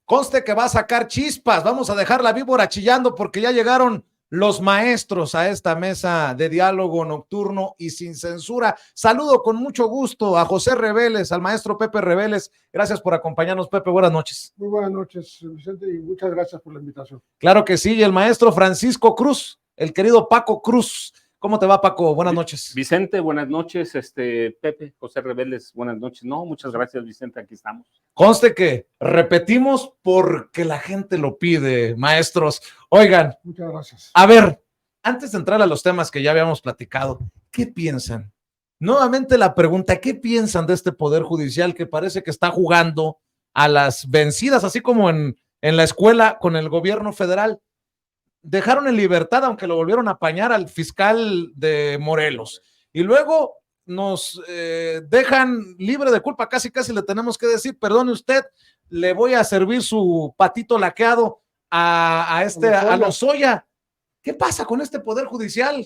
Conste que va a sacar chispas, vamos a dejar la víbora chillando porque ya llegaron los maestros a esta mesa de diálogo nocturno y sin censura. Saludo con mucho gusto a José Reveles, al maestro Pepe Reveles. Gracias por acompañarnos, Pepe. Buenas noches. Muy buenas noches, Vicente, y muchas gracias por la invitación. Claro que sí, y el maestro Francisco Cruz, el querido Paco Cruz. ¿Cómo te va, Paco? Buenas noches. Vicente, buenas noches. Pepe, José Reveles, buenas noches. No, muchas gracias, Vicente, aquí estamos. Conste que repetimos porque la gente lo pide, maestros. Oigan, muchas gracias. A ver, antes de entrar a los temas que ya habíamos platicado, ¿qué piensan? Nuevamente la pregunta, ¿qué piensan de este Poder Judicial que parece que está jugando a las vencidas, así como en la escuela con el gobierno federal? Dejaron en libertad, aunque lo volvieron a apañar, al fiscal de Morelos. Y luego nos dejan libre de culpa, casi le tenemos que decir, perdone usted, le voy a servir su patito laqueado a Lozoya. ¿Qué pasa con este Poder Judicial?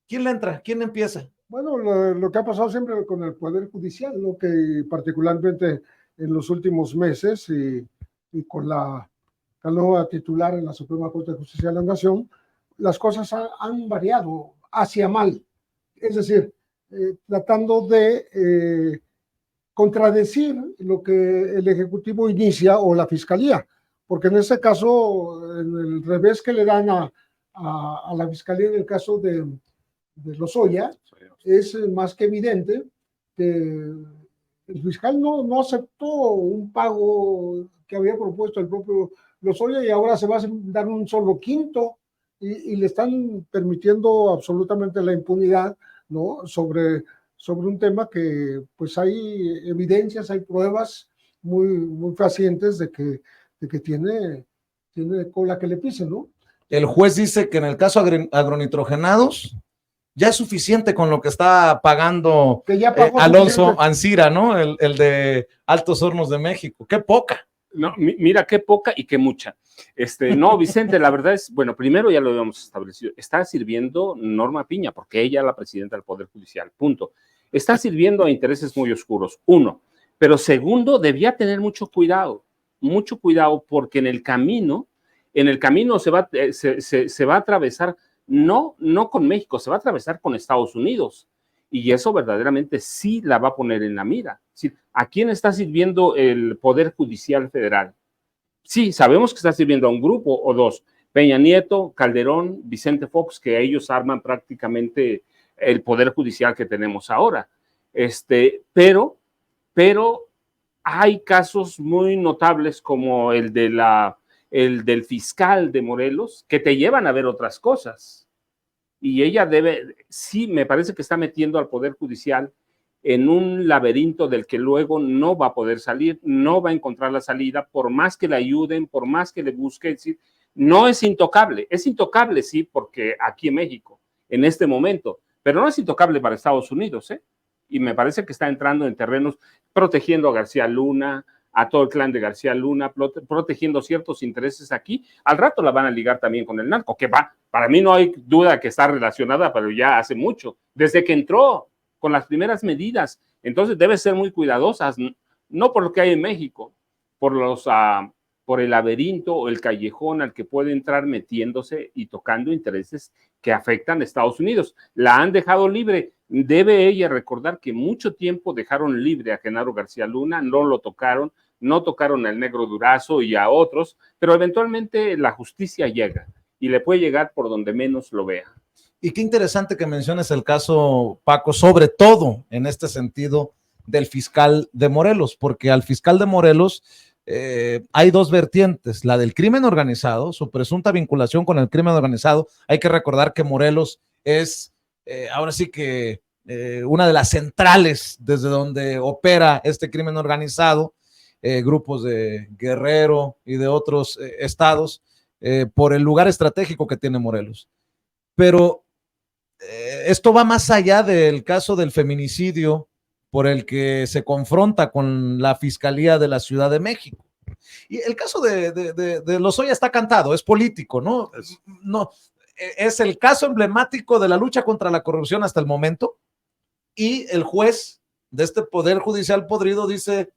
¿Quién le entra? ¿Quién empieza? Bueno, lo que ha pasado siempre con el Poder Judicial, ¿no? Que particularmente en los últimos meses y con la nueva titular en la Suprema Corte de Justicia de la Nación, las cosas han variado hacia mal. Es decir, tratando de contradecir lo que el Ejecutivo inicia o la Fiscalía, porque en este caso, en el revés que le dan a la Fiscalía en el caso de Lozoya, es más que evidente que el fiscal no aceptó un pago que había propuesto el propio Lozoya y ahora se va a dar un solo quinto y le están permitiendo absolutamente la impunidad, ¿no? sobre un tema que pues hay evidencias, hay pruebas muy fehacientes de que tiene cola que le pise, ¿no? El juez dice que en el caso agronitrogenados ya es suficiente con lo que está pagando Alonso Ancira, ¿no? El de Altos Hornos de México. ¡Qué poca! No, mira, qué poca y qué mucha. No, Vicente, la verdad es, bueno, primero ya lo habíamos establecido, está sirviendo Norma Piña, porque ella es la presidenta del Poder Judicial, punto. Está sirviendo a intereses muy oscuros, uno. Pero segundo, debía tener mucho cuidado, porque en el camino se va a atravesar, no con México, se va a atravesar con Estados Unidos. Y eso verdaderamente sí la va a poner en la mira. ¿A quién está sirviendo el Poder Judicial Federal? Sí, sabemos que está sirviendo a un grupo o dos, Peña Nieto, Calderón, Vicente Fox, que ellos arman prácticamente el Poder Judicial que tenemos ahora. Pero hay casos muy notables como el del fiscal de Morelos que te llevan a ver otras cosas. Y ella sí, me parece que está metiendo al Poder Judicial en un laberinto del que luego no va a poder salir, no va a encontrar la salida, por más que le ayuden, por más que le busquen. ¿Sí? No es intocable sí, porque aquí en México, en este momento, pero no es intocable para Estados Unidos, ¿eh? Y me parece que está entrando en terrenos protegiendo a García Luna, a todo el clan de García Luna, protegiendo ciertos intereses aquí. Al rato la van a ligar también con el narco, que para mí no hay duda que está relacionada, pero ya hace mucho, desde que entró con las primeras medidas. Entonces debe ser muy cuidadosas, no por lo que hay en México, por el laberinto o el callejón al que puede entrar metiéndose y tocando intereses que afectan a Estados Unidos. La han dejado libre. Debe ella recordar que mucho tiempo dejaron libre a Genaro García Luna, no lo tocaron, no tocaron al Negro Durazo y a otros, pero eventualmente la justicia llega y le puede llegar por donde menos lo vea. Y qué interesante que menciones el caso, Paco, sobre todo en este sentido del fiscal de Morelos, porque al fiscal de Morelos hay dos vertientes, la del crimen organizado, su presunta vinculación con el crimen organizado. Hay que recordar que Morelos es ahora sí que una de las centrales desde donde opera este crimen organizado, grupos de Guerrero y de otros estados, por el lugar estratégico que tiene Morelos. Pero esto va más allá del caso del feminicidio por el que se confronta con la Fiscalía de la Ciudad de México. Y el caso de Lozoya está cantado, es político, ¿no? No, es el caso emblemático de la lucha contra la corrupción hasta el momento, y el juez de este Poder Judicial podrido dice,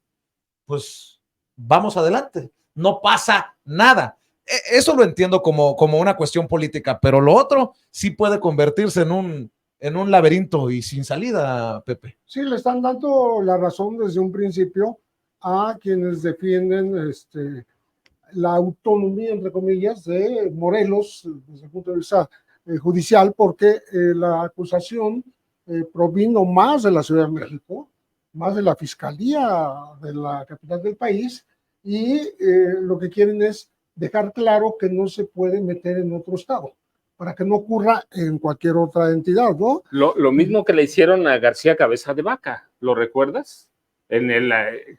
pues vamos adelante, no pasa nada. Eso lo entiendo como una cuestión política, pero lo otro sí puede convertirse en un laberinto y sin salida, Pepe. Sí, le están dando la razón desde un principio a quienes defienden la autonomía, entre comillas, de Morelos desde el punto de vista judicial, porque la acusación provino más de la Ciudad de México, más de la Fiscalía de la capital del país, y lo que quieren es dejar claro que no se puede meter en otro estado, para que no ocurra en cualquier otra entidad, ¿no? Lo mismo que le hicieron a García Cabeza de Vaca, ¿lo recuerdas?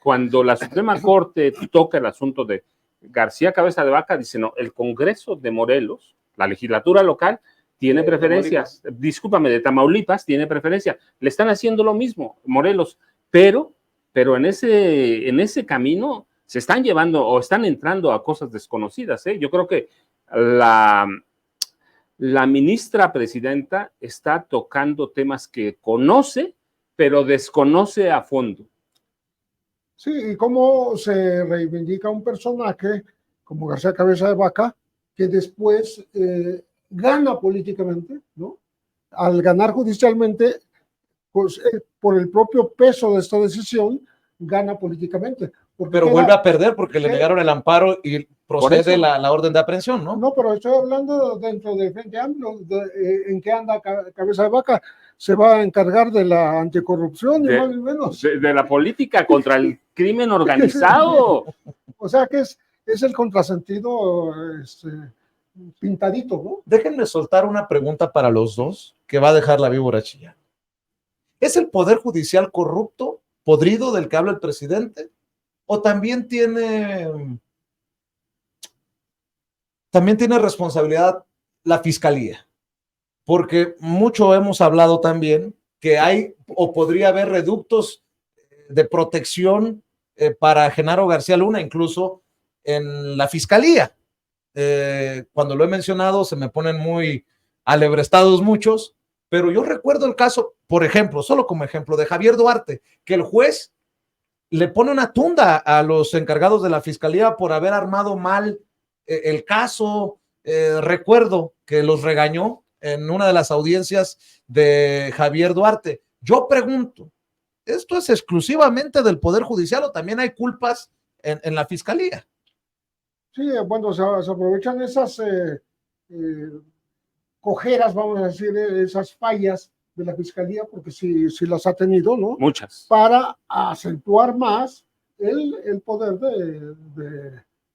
Cuando la Suprema Corte toca el asunto de García Cabeza de Vaca, dice, no, el Congreso de Morelos, la legislatura local, tiene preferencias. Discúlpame, de Tamaulipas tiene preferencia. Le están haciendo lo mismo, Morelos, pero en ese camino se están llevando o están entrando a cosas desconocidas, ¿eh? Yo creo que la ministra presidenta está tocando temas que conoce, pero desconoce a fondo. Sí, y cómo se reivindica un personaje como García Cabeza de Vaca, que después gana políticamente, ¿no? Al ganar judicialmente, pues, por el propio peso de esta decisión, gana políticamente. Pero vuelve a perder porque le negaron el amparo y procede la orden de aprehensión, ¿no? No, pero estoy hablando dentro del Frente Amplio, en qué anda Cabeza de Vaca. Se va a encargar de la anticorrupción, ni más ni menos. De la política contra el crimen organizado. O sea que es el contrasentido pintadito, ¿no? Déjenme soltar una pregunta para los dos que va a dejar la víbora chillar. ¿Es el Poder Judicial corrupto, podrido del que habla el presidente? ¿O también tiene responsabilidad la Fiscalía? Porque mucho hemos hablado también que hay o podría haber reductos de protección para Genaro García Luna, incluso en la Fiscalía. Cuando lo he mencionado se me ponen muy alebrestados muchos, pero yo recuerdo el caso, por ejemplo, solo como ejemplo, de Javier Duarte, que el juez le pone una tunda a los encargados de la Fiscalía por haber armado mal el caso. Recuerdo que los regañó en una de las audiencias de Javier Duarte. Yo pregunto, ¿esto es exclusivamente del Poder Judicial o también hay culpas en la Fiscalía? Sí, bueno, se aprovechan esas cojeras, vamos a decir, esas fallas de la Fiscalía, porque sí las ha tenido, ¿no? Muchas. Para acentuar más el poder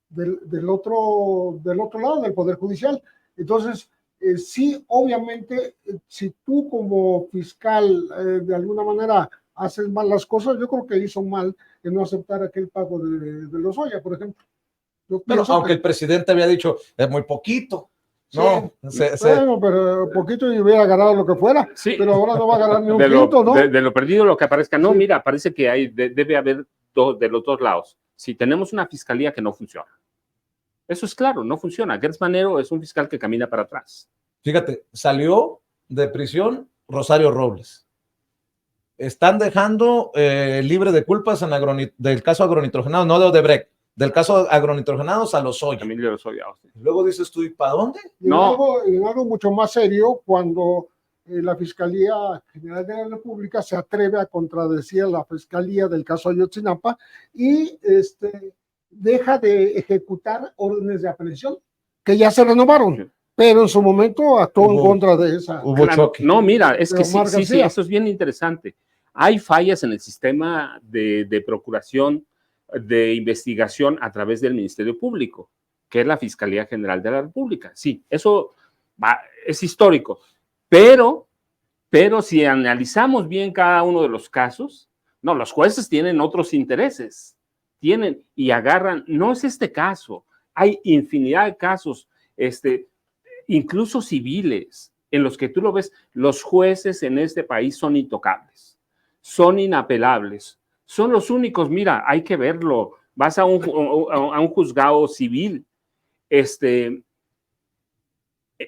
del otro lado, del Poder Judicial. Entonces, sí, obviamente, si tú como fiscal de alguna manera haces mal las cosas, yo creo que hizo mal en no aceptar aquel pago de Lozoya, por ejemplo. Pero aunque el presidente había dicho, es muy poquito. No, sí, bueno, pero poquito y hubiera ganado lo que fuera, sí, pero ahora no va a ganar ni un quinto, ¿no? De lo perdido lo que aparezca. No, sí. Mira, parece que debe haber de los dos lados. Si tenemos una fiscalía que no funciona, eso es claro, no funciona. Gertz Manero es un fiscal que camina para atrás. Fíjate, salió de prisión Rosario Robles. Están dejando libre de culpas del caso agronitrogenado, no de Odebrecht, del caso agronitrogenados a Lozoya. Emilio Lozoya. Sí. Luego dices tú, ¿y para dónde? En algo mucho más serio, cuando la Fiscalía General de la República se atreve a contradecir a la Fiscalía del caso Ayotzinapa y deja de ejecutar órdenes de aprehensión que ya se renovaron. Sí. Pero en su momento actuó en contra de esa. Hubo choque. No, mira, es que sí, eso es bien interesante. Hay fallas en el sistema de procuración, de investigación a través del Ministerio Público, que es la Fiscalía General de la República. Sí, eso es histórico, pero si analizamos bien cada uno de los casos, no, los jueces tienen otros intereses, y agarran, no es este caso, hay infinidad de casos, incluso civiles, en los que tú lo ves, los jueces en este país son intocables, son inapelables, son los únicos, mira, hay que verlo, vas a un juzgado civil,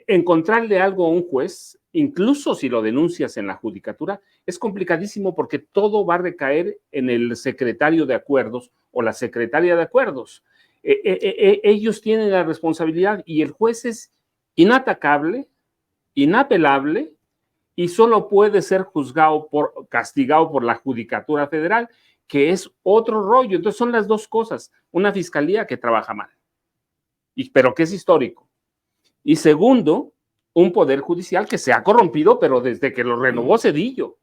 encontrarle algo a un juez incluso si lo denuncias en la judicatura, es complicadísimo porque todo va a recaer en el secretario de acuerdos o la secretaria de acuerdos. Ellos tienen la responsabilidad y el juez es inatacable, inapelable y solo puede ser castigado por la Judicatura Federal, que es otro rollo. Entonces son las dos cosas. Una fiscalía que trabaja mal, pero que es histórico. Y segundo, un poder judicial que se ha corrompido, pero desde que lo renovó Zedillo.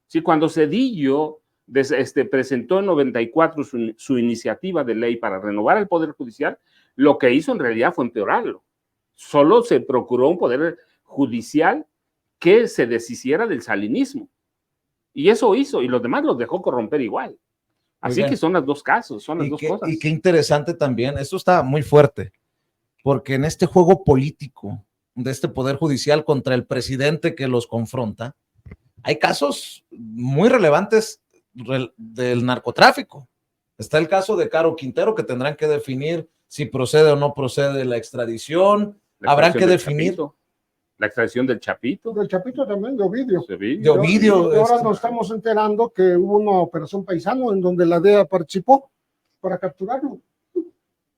Sí, cuando Zedillo presentó en 94 su iniciativa de ley para renovar el poder judicial, lo que hizo en realidad fue empeorarlo. Solo se procuró un poder judicial que se deshiciera del salinismo. Y eso hizo, y los demás los dejó corromper igual. Así que son los dos casos, son las dos cosas. Y qué interesante también, esto está muy fuerte, porque en este juego político de este poder judicial contra el presidente que los confronta, hay casos muy relevantes del narcotráfico. Está el caso de Caro Quintero, que tendrán que definir si procede o no procede la extradición. Habrán que definir la extradición del Chapito. Del Chapito también, de Ovidio. De Ovidio. Y ahora nos estamos enterando que hubo una operación Paisano en donde la DEA participó para capturarlo.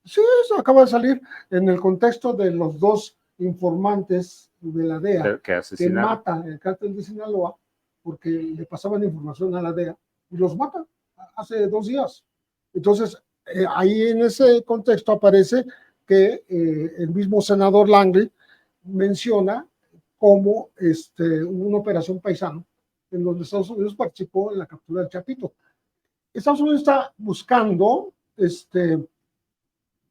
Sí, eso acaba de salir en el contexto de los dos informantes de la DEA que mata el cártel de Sinaloa porque le pasaban información a la DEA y los mata hace 2 días. Entonces, ahí en ese contexto aparece que el mismo senador Langley menciona como una operación Paisano en donde Estados Unidos participó en la captura del Chapito. Estados Unidos está buscando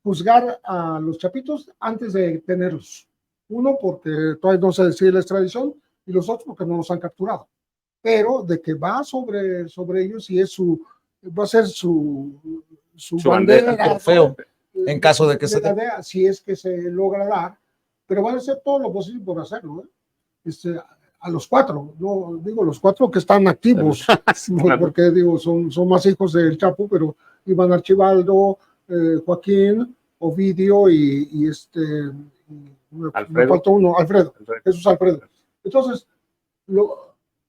juzgar a los Chapitos antes de tenerlos. Uno, porque todavía no se decide la extradición, y los otros porque no los han capturado. Pero de que va sobre ellos y va a ser su bandera, trofeo, en caso de que se dé. Si es que se logra dar, pero van a hacer todo lo posible por hacerlo. A los 4, no digo los 4 que están activos, porque digo, son más hijos del Chapo, pero Iván Archibaldo, Joaquín, Ovidio y me faltó uno, Alfredo, Jesús Alfredo. Entonces,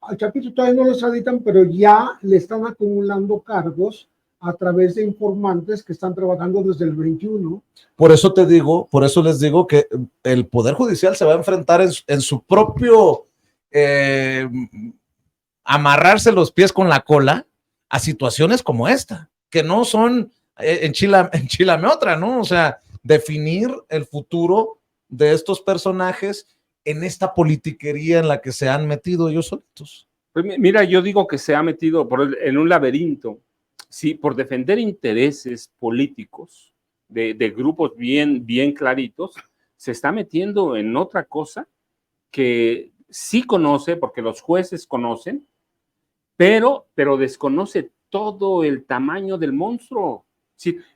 al Chapito todavía no lo extraditan, pero ya le están acumulando cargos a través de informantes que están trabajando desde el 21. Por eso les digo que el Poder Judicial se va a enfrentar en su propio amarrarse los pies con la cola a situaciones como esta, que no son enchilame otra, ¿no? O sea, definir el futuro de estos personajes en esta politiquería en la que se han metido ellos solitos. Pues mira, yo digo que se ha metido en un laberinto, sí, por defender intereses políticos de grupos bien claritos, se está metiendo en otra cosa que sí conoce, porque los jueces conocen, pero desconoce todo el tamaño del monstruo.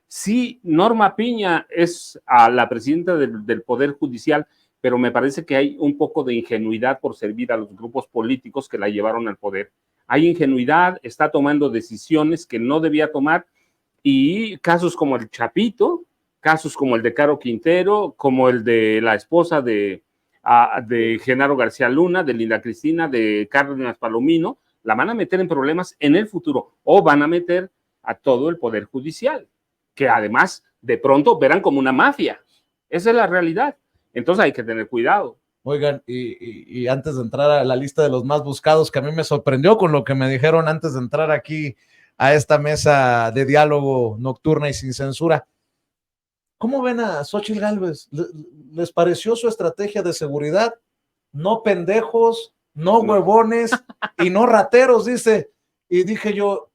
Sí, Norma Piña es a la presidenta del Poder Judicial, pero me parece que hay un poco de ingenuidad por servir a los grupos políticos que la llevaron al poder. Hay ingenuidad, está tomando decisiones que no debía tomar, y casos como el Chapito, casos como el de Caro Quintero, como el de la esposa de Genaro García Luna, de Linda Cristina, de Cárdenas Palomino, la van a meter en problemas en el futuro, o van a meter a todo el Poder Judicial, que además de pronto operan como una mafia. Esa es la realidad. Entonces hay que tener cuidado. Oigan, y antes de entrar a la lista de los más buscados, que a mí me sorprendió con lo que me dijeron antes de entrar aquí a esta mesa de diálogo nocturna y sin censura, ¿cómo ven a Xóchitl Gálvez? ¿Les pareció su estrategia de seguridad? No pendejos, no huevones y no rateros, dice. Y dije yo,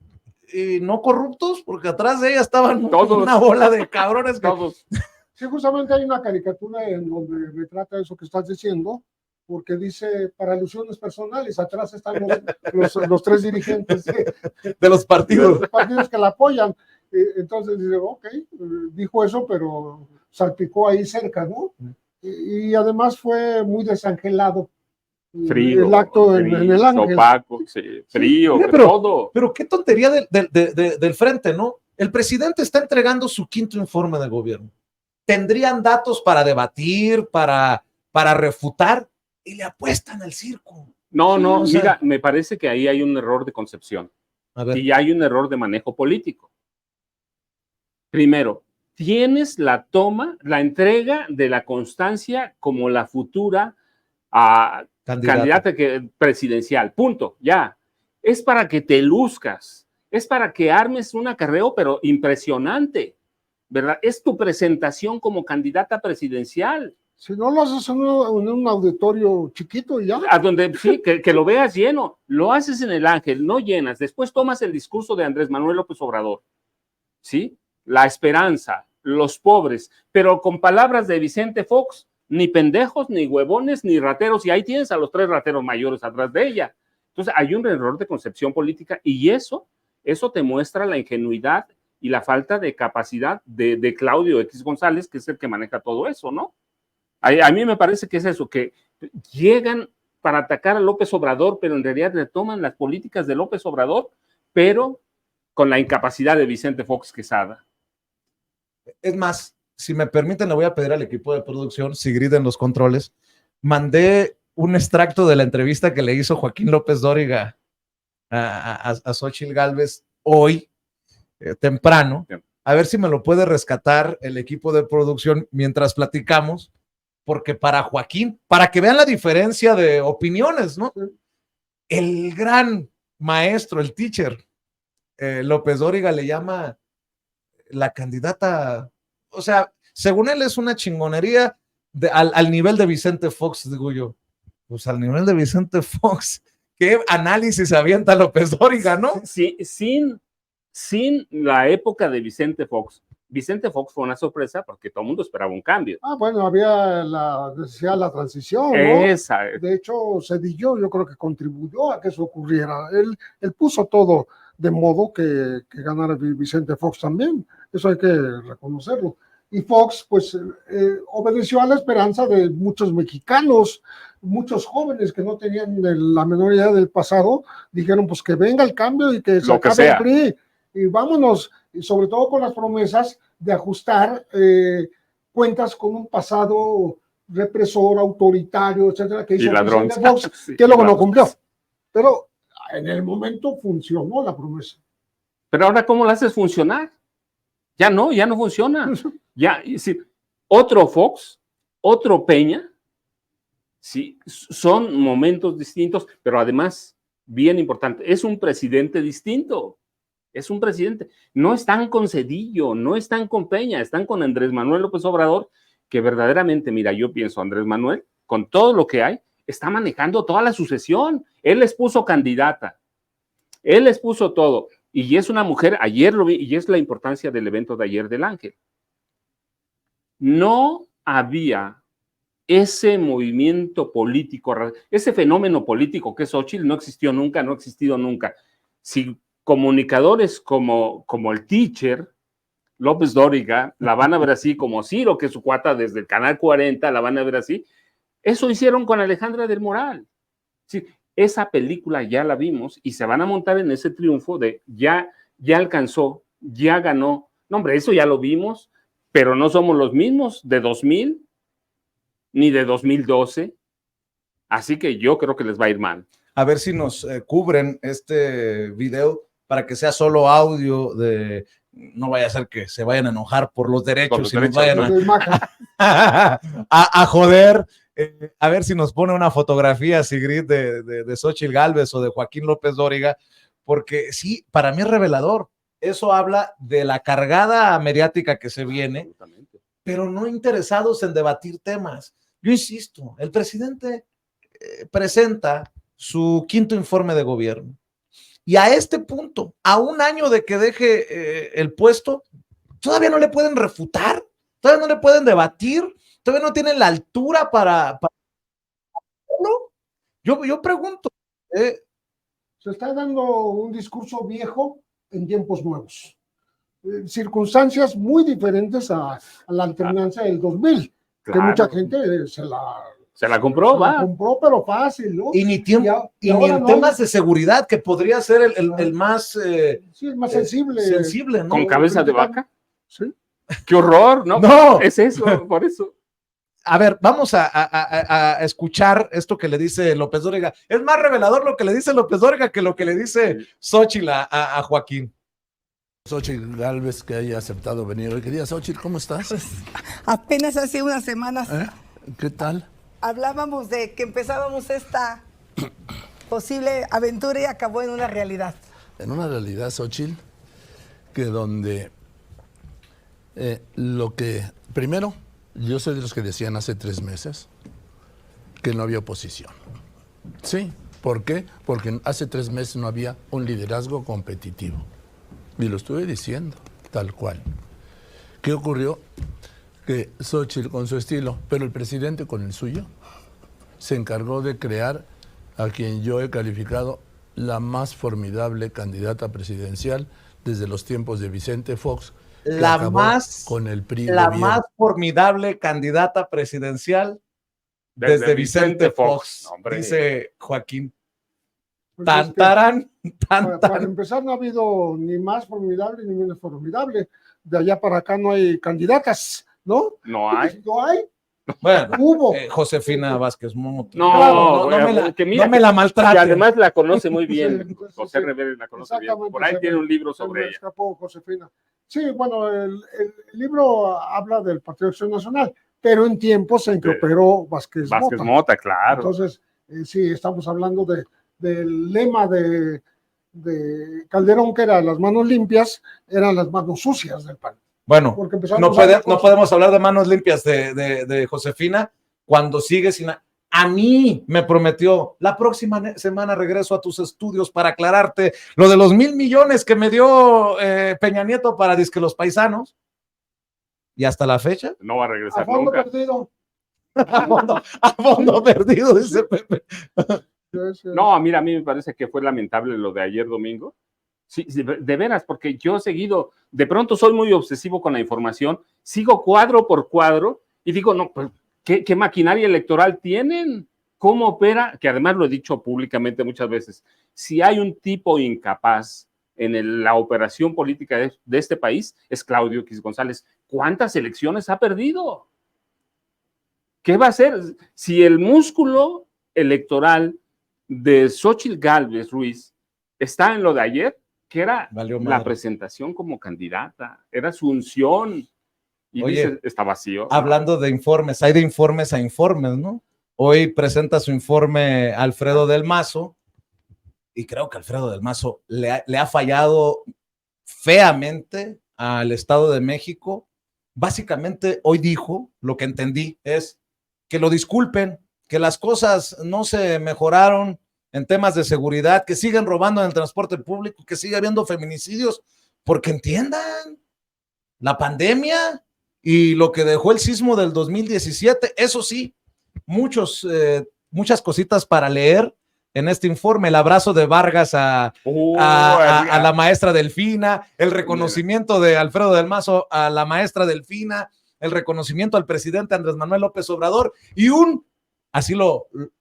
¿y no corruptos? Porque atrás de ella estaban todos, una bola de cabrones. Todos. Sí, justamente hay una caricatura en donde retrata eso que estás diciendo, porque dice, para alusiones personales, atrás están los 3 dirigentes de los partidos. Que la apoyan. Entonces dice, ok, dijo eso, pero salpicó ahí cerca, ¿no? Y además fue muy desangelado. Frío, el acto en el Ángel. Opaco, sí, frío, mira, todo. Pero qué tontería del frente, ¿no? El presidente está entregando su 5º informe de gobierno. Tendrían datos para debatir, para refutar, y le apuestan al circo. No, Sí, no, o sea, mira, me parece que ahí hay un error de concepción a ver, y hay un error de manejo político. Primero, tienes la entrega de la constancia como la futura candidata presidencial. Punto, ya. Es para que te luzcas, es para que armes un acarreo, pero impresionante, ¿verdad? Es tu presentación como candidata presidencial. Si no lo haces en un auditorio chiquito y ya. A donde sí, que lo veas lleno. Lo haces en el Ángel, no llenas. Después tomas el discurso de Andrés Manuel López Obrador, ¿sí? La esperanza, los pobres, pero con palabras de Vicente Fox, ni pendejos, ni huevones, ni rateros, y ahí tienes a los 3 rateros mayores atrás de ella. Entonces hay un error de concepción política y eso te muestra la ingenuidad y la falta de capacidad de Claudio X González, que es el que maneja todo eso, ¿no? A mí me parece que es eso, que llegan para atacar a López Obrador, pero en realidad retoman las políticas de López Obrador, pero con la incapacidad de Vicente Fox Quesada. es más, si me permiten, le voy a pedir al equipo de producción, Sigrid en los controles, mandé un extracto de la entrevista que le hizo Joaquín López Dóriga a Xóchitl Gálvez hoy, temprano, a ver si me lo puede rescatar el equipo de producción mientras platicamos, porque para Joaquín, para que vean la diferencia de opiniones, ¿no? El gran maestro, el teacher, López Dóriga le llama la candidata, o sea, según él es una chingonería al nivel de Vicente Fox, digo yo, pues al nivel de Vicente Fox, ¿qué análisis avienta López Dóriga, no? Sí, sin la época de Vicente Fox. Vicente Fox fue una sorpresa porque todo el mundo esperaba un cambio. Bueno, había la necesidad de la transición, ¿no? Esa. De hecho, Zedillo yo creo que contribuyó a que eso ocurriera. Él puso todo de modo que ganara Vicente Fox también. Eso hay que reconocerlo. Y Fox, pues, obedeció a la esperanza de muchos mexicanos, muchos jóvenes que no tenían la menor idea del pasado, dijeron, pues, que venga el cambio y que se acabe el PRI. Y vámonos, y sobre todo con las promesas de ajustar cuentas con un pasado represor, autoritario, etcétera, que hizo Vicente Fox, sí, que luego no cumplió. Pero en el momento funcionó la promesa. Pero ahora, ¿cómo la haces funcionar? Ya no funciona. Ya, sí, otro Fox, otro Peña, sí, son momentos distintos, pero además, bien importante, es un presidente distinto. Es un presidente. No están con Zedillo, no están con Peña, están con Andrés Manuel López Obrador, que verdaderamente, mira, yo pienso, Andrés Manuel, con todo lo que hay, está manejando toda la sucesión. Él les puso candidata, él les puso todo. Y es una mujer, ayer lo vi, y es la importancia del evento de ayer del Ángel. No había ese movimiento político, ese fenómeno político que es Xóchitl, no existió nunca, no ha existido nunca. Si comunicadores como el teacher, López Dóriga, la van a ver así, como Ciro, que es su cuata desde el Canal 40, la van a ver así. Eso hicieron con Alejandra del Moral. Sí, esa película ya la vimos y se van a montar en ese triunfo de ya alcanzó, ya ganó. No, hombre, eso ya lo vimos, pero no somos los mismos de 2000 ni de 2012. Así que yo creo que les va a ir mal. A ver si nos cubren este video para que sea solo audio de, no vaya a ser que se vayan a enojar por los derechos y nos vayan a joder. A ver si nos pone una fotografía, Sigrid, de Xóchitl Gálvez o de Joaquín López Dóriga, porque sí, para mí es revelador. Eso habla de la cargada mediática que se viene, pero no interesados en debatir temas. Yo insisto, el presidente presenta su quinto informe de gobierno. Y a este punto, a un año de que deje el puesto, todavía no le pueden refutar, todavía no le pueden debatir, todavía no tienen la altura para... Yo pregunto. Se está dando un discurso viejo en tiempos nuevos. Circunstancias muy diferentes a la alternancia del 2000, claro, que mucha gente se la compró, va. La compró, pero fácil, ¿no? Y ni en temas de seguridad, que podría ser el más... sí, el más sensible. ¿no? ¿Con cabeza de vaca? Sí. ¡Qué horror! No, es eso, por eso. a ver, vamos a escuchar esto que le dice López Dóriga. Es más revelador lo que le dice López Dóriga que lo que le dice Xóchitl a Joaquín. Xóchitl Gálvez, que haya aceptado venir hoy. Querida Xóchitl, ¿cómo estás? Pues apenas hace unas semanas ¿Qué tal? hablábamos de que empezábamos esta posible aventura y acabó en una realidad. En una realidad, Xóchitl, que donde primero, yo soy de los que decían hace 3 meses que no había oposición. Sí, ¿por qué? Porque hace 3 meses no había un liderazgo competitivo. Y lo estuve diciendo, tal cual. ¿Qué ocurrió? Que Xóchitl con su estilo, pero el presidente con el suyo, se encargó de crear a quien yo he calificado la más formidable candidata presidencial desde los tiempos de Vicente Fox, La más formidable candidata presidencial desde Vicente Fox, dice Joaquín. Pues Tan, es que, tarán, para empezar, no ha habido ni más formidable ni menos formidable. De allá para acá no hay candidatas, ¿no? No hay. No hay. Bueno, Hubo. Josefina Vázquez Moto. No, no me la maltrate. Y además la conoce muy bien. Sí, José Reveles la conoce bien. Exactamente, Por ahí tiene un libro sobre me ella. escapó Josefina. Sí, bueno, el libro habla del Partido de Acción Nacional, pero en tiempos en que operó Vázquez Mota. Mota, claro. Entonces, sí, estamos hablando del lema de Calderón, que era las manos limpias, eran las manos sucias del PAN. Bueno, no podemos hablar de manos limpias de Josefina cuando sigue sin... A mí me prometió, la próxima semana regreso a tus estudios para aclararte lo de los 1,000 millones que me dio Peña Nieto para disque los paisanos. Y hasta la fecha. No va a regresar a fondo nunca. Perdido. A fondo perdido, dice Pepe. No, mira, a mí me parece que fue lamentable lo de ayer domingo. Sí, de veras, porque yo he seguido, de pronto soy muy obsesivo con la información, sigo cuadro por cuadro y digo, no, pues, ¿qué maquinaria electoral tienen? ¿Cómo opera? Que además lo he dicho públicamente muchas veces, si hay un tipo incapaz en la operación política de este país, es Claudio X González. ¿Cuántas elecciones ha perdido? ¿Qué va a hacer? Si el músculo electoral de Xóchitl Gálvez Ruiz está en lo de ayer, que era la presentación como candidata, era su unción, y oye, dice, está vacío. Hablando de informes, hay de informes a informes, ¿no? Hoy presenta su informe Alfredo del Mazo, y creo que Alfredo del Mazo le ha fallado feamente al Estado de México. Básicamente, hoy dijo, lo que entendí es que lo disculpen, que las cosas no se mejoraron en temas de seguridad, que siguen robando en el transporte público, que sigue habiendo feminicidios, porque entiendan la pandemia y lo que dejó el sismo del 2017. Eso sí, muchas cositas para leer en este informe: el abrazo de Vargas a la maestra Delfina, el reconocimiento de Alfredo del Mazo a la maestra Delfina, el reconocimiento al presidente Andrés Manuel López Obrador y así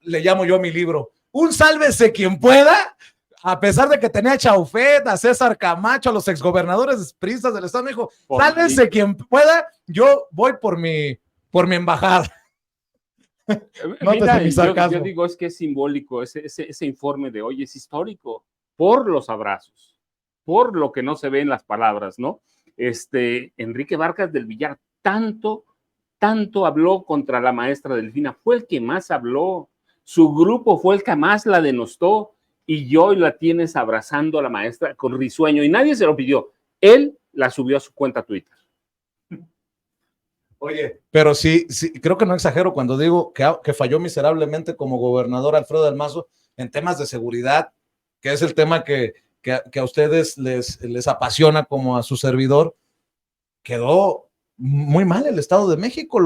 le llamo yo a mi libro, un sálvese quien pueda, a pesar de que tenía a Chaufet, a César Camacho, a los exgobernadores priistas del Estado de México. Sálvese quien pueda, yo voy por mi embajada. Mira, yo digo, es que es simbólico, ese informe de hoy es histórico, por los abrazos, por lo que no se ve en las palabras, ¿no? Enrique Vargas del Villar tanto habló contra la maestra Delfina, fue el que más habló, su grupo fue el que más la denostó, y hoy la tienes abrazando a la maestra con risueño, y nadie se lo pidió, él la subió a su cuenta Twitter. Oye, pero sí, creo que no exagero cuando digo que falló miserablemente como gobernador Alfredo del Mazo en temas de seguridad, que es el tema que a ustedes les apasiona como a su servidor. Quedó muy mal el Estado de México,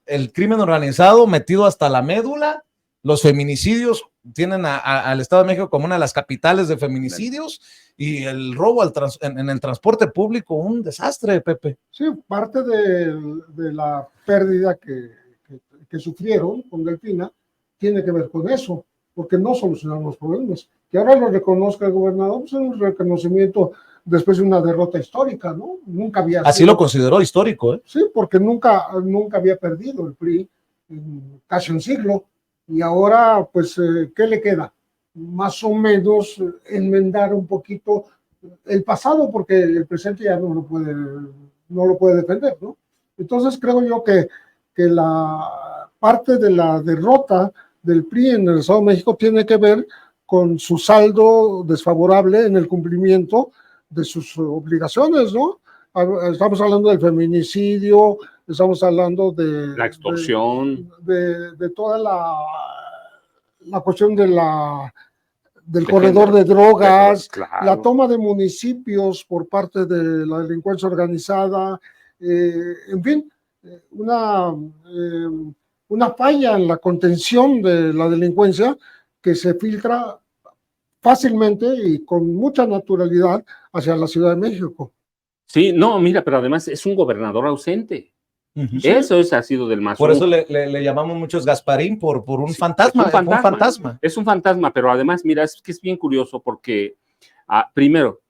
el crimen organizado metido hasta la médula, los feminicidios tienen al Estado de México como una de las capitales de feminicidios, y el robo en el transporte público, un desastre, Pepe. Sí, parte de la pérdida que sufrieron con Delfina tiene que ver con eso, porque no solucionaron los problemas. Que ahora lo reconozca el gobernador, pues es un reconocimiento después de una derrota histórica, ¿no? Nunca había Así lo consideró histórico, ¿eh? Sí, porque nunca había perdido el PRI casi un siglo, y ahora, pues, ¿qué le queda? Más o menos enmendar un poquito el pasado, porque el presente ya no lo puede defender, ¿no? Entonces creo yo que la parte de la derrota del PRI en el Estado de México tiene que ver con su saldo desfavorable en el cumplimiento de sus obligaciones, ¿no? Estamos hablando del feminicidio, estamos hablando de la extorsión, de toda la cuestión del de corredor género, de drogas, claro. la toma de municipios por parte de la delincuencia organizada, en fin, una falla en la contención de la delincuencia que se filtra fácilmente y con mucha naturalidad hacia la Ciudad de México. Sí, no, mira, pero además es un gobernador ausente. Eso ha sido del Mazo. Por eso le llamamos muchos Gasparín, por un fantasma. Es un fantasma. Es un fantasma, pero además, mira, es que es bien curioso porque, primero,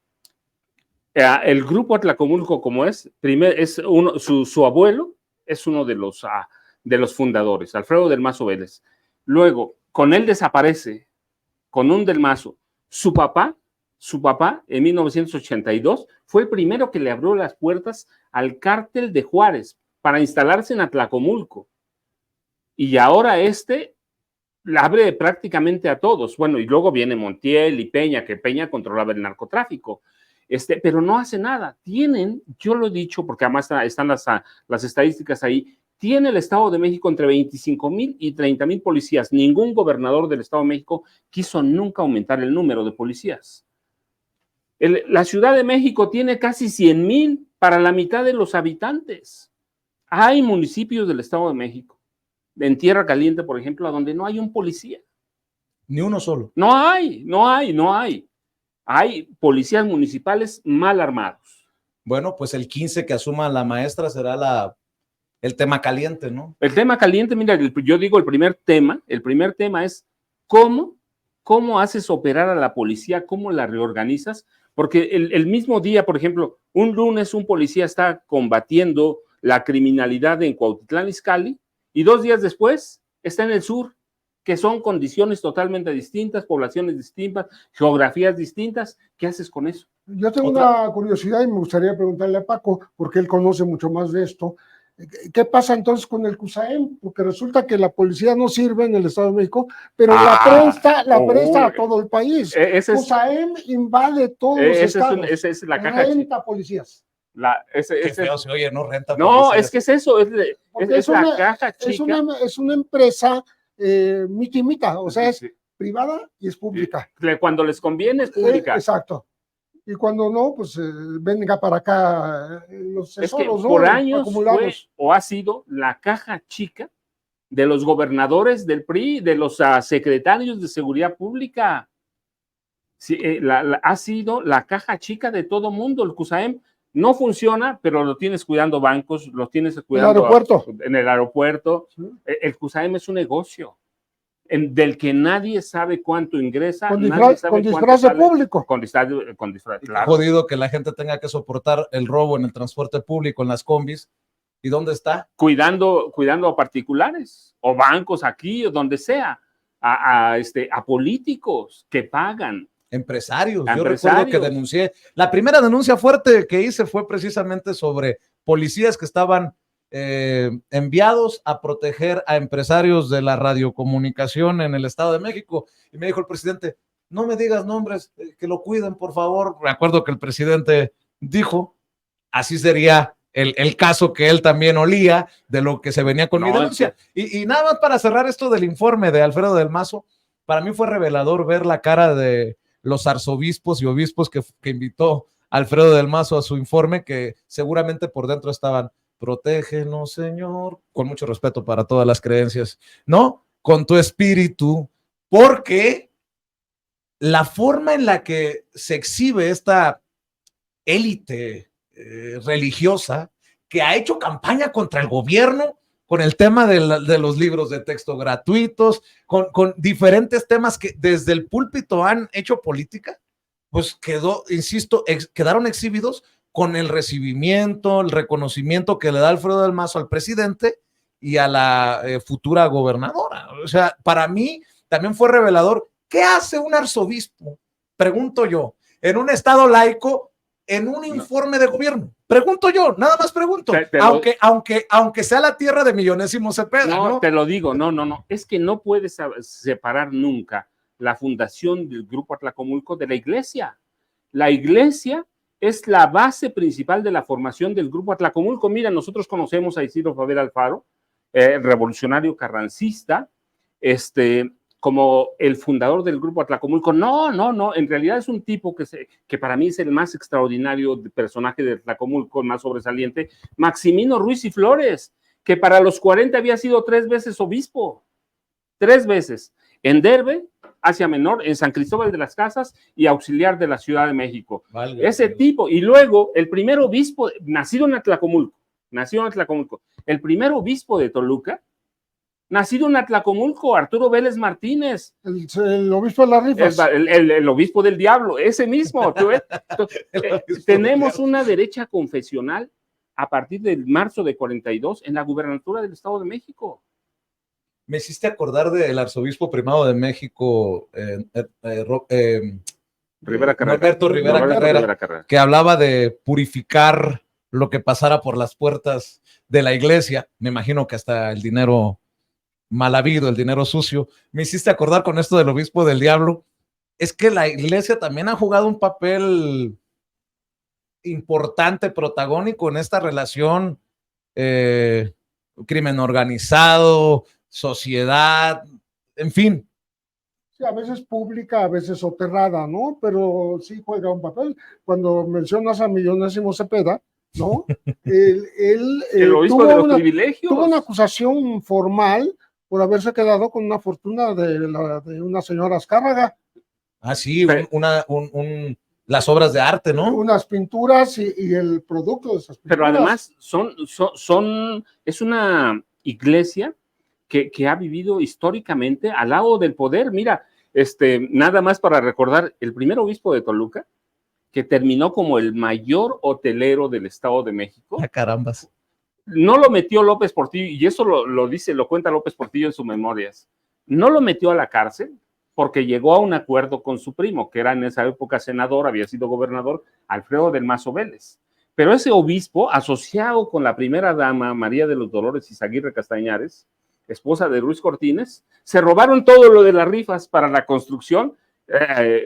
el grupo Atlacomulco, como su abuelo es uno de los fundadores, Alfredo del Mazo Vélez. Luego, con él desaparece, con un del Mazo. Su papá, en 1982, fue el primero que le abrió las puertas al cártel de Juárez para instalarse en Atlacomulco. Y ahora le abre prácticamente a todos. Bueno, y luego viene Montiel y Peña, que Peña controlaba el narcotráfico. Pero no hace nada. Yo lo he dicho, porque además están las estadísticas ahí, tiene el Estado de México entre 25,000 y 30,000 policías. Ningún gobernador del Estado de México quiso nunca aumentar el número de policías. La Ciudad de México tiene casi 100,000 para la mitad de los habitantes. Hay municipios del Estado de México, en Tierra Caliente, por ejemplo, donde no hay un policía. Ni uno solo. No hay. Hay policías municipales mal armados. Bueno, pues el 15 que asuma la maestra será el tema caliente, ¿no? El tema caliente, mira, yo digo el primer tema es cómo haces operar a la policía, cómo la reorganizas, porque el mismo día, por ejemplo, un lunes un policía está combatiendo la criminalidad en Cuautitlán Izcalli y 2 días después está en el sur, que son condiciones totalmente distintas, poblaciones distintas, geografías distintas. ¿Qué haces con eso? Yo tengo una curiosidad y me gustaría preguntarle a Paco, porque él conoce mucho más de esto. ¿Qué pasa entonces con el CUSAEM? Porque resulta que la policía no sirve en el Estado de México, pero la presta a todo el país. CUSAEM invade todos los estados. Esa es la caja. Renta policías. Qué feo se oye, no renta. No, es que es eso, es la caja chica. Es una empresa mitimita, o sea, es privada y es pública. Cuando les conviene es pública. Exacto. Y cuando no, pues venga para acá los tesoros, es que por años ha sido la caja chica de los gobernadores del PRI, de los secretarios de seguridad pública. Sí, ha sido la caja chica de todo mundo. El CUSAEM no funciona, pero lo tienes cuidando bancos, lo tienes cuidando en el aeropuerto. Sí. El CUSAEM es un negocio del que nadie sabe cuánto ingresa. Con disfraz de público. Con disfraz, claro. Jodido que la gente tenga que soportar el robo en el transporte público, en las combis. ¿Y dónde está? Cuidando a particulares, o bancos aquí, o donde sea, a políticos que pagan. Empresarios. Yo recuerdo que denuncié. La primera denuncia fuerte que hice fue precisamente sobre policías que estaban enviados a proteger a empresarios de la radiocomunicación en el Estado de México. Y me dijo el presidente, no me digas nombres, que lo cuiden, por favor. Me acuerdo que el presidente dijo, así sería el caso que él también olía de lo que se venía con mi denuncia. Y nada más para cerrar esto del informe de Alfredo del Mazo, para mí fue revelador ver la cara de los arzobispos y obispos que invitó Alfredo del Mazo a su informe, que seguramente por dentro estaban: protégenos, Señor, con mucho respeto para todas las creencias, ¿no? Con tu espíritu, porque la forma en la que se exhibe esta élite religiosa que ha hecho campaña contra el gobierno con el tema de los libros de texto gratuitos, con diferentes temas que desde el púlpito han hecho política, pues quedaron exhibidos con el recibimiento, el reconocimiento que le da Alfredo del Mazo al presidente y a la futura gobernadora. O sea, para mí también fue revelador. ¿Qué hace un arzobispo? Pregunto yo, en un estado laico, en un informe de gobierno. Pregunto yo, nada más pregunto. Aunque sea la tierra de Millonésimo Cepeda. No, te lo digo, no. Es que no puedes separar nunca la fundación del Grupo Atlacomulco de la iglesia. La iglesia es la base principal de la formación del Grupo Atlacomulco. Mira, nosotros conocemos a Isidro Fabel Alfaro, revolucionario carrancista, como el fundador del Grupo Atlacomulco. No, en realidad es un tipo que para mí es el más extraordinario personaje de Atlacomulco, el más sobresaliente, Maximino Ruiz y Flores, que para los 40 había sido 3 veces obispo, 3 veces, en Derbe, Asia Menor, en San Cristóbal de las Casas y auxiliar de la Ciudad de México. Vale, ese tipo, y luego el primer obispo, nacido en Atlacomulco, el primer obispo de Toluca, nacido en Atlacomulco, Arturo Vélez Martínez. El obispo de las rifas. El obispo del diablo, ese mismo. Tenemos una derecha confesional a partir del marzo de 42 en la gubernatura del Estado de México. Me hiciste acordar del arzobispo primado de México, Norberto Rivera Carrera, que hablaba de purificar lo que pasara por las puertas de la iglesia. Me imagino que hasta el dinero mal habido, el dinero sucio. Me hiciste acordar con esto del obispo del diablo. Es que la iglesia también ha jugado un papel importante, protagónico en esta relación, crimen organizado, sociedad, en fin. Sí, a veces pública, a veces soterrada, ¿no? Pero sí juega un papel. Cuando mencionas a Millonésimo Cepeda, ¿no? El obispo de los privilegios. Tuvo una acusación formal por haberse quedado con una fortuna de una señora Azcárraga. Ah, sí, las obras de arte, ¿no? Unas pinturas y el producto de esas pinturas. Pero además es una iglesia que ha vivido históricamente al lado del poder. Mira, nada más para recordar, el primer obispo de Toluca, que terminó como el mayor hotelero del Estado de México. ¡Ah, carambas! No lo metió López Portillo, y eso lo cuenta López Portillo en sus memorias. No lo metió a la cárcel porque llegó a un acuerdo con su primo, que era en esa época senador, había sido gobernador, Alfredo del Mazo Vélez. Pero ese obispo, asociado con la primera dama, María de los Dolores Izaguirre Castañares, esposa de Ruiz Cortines, se robaron todo lo de las rifas para la construcción,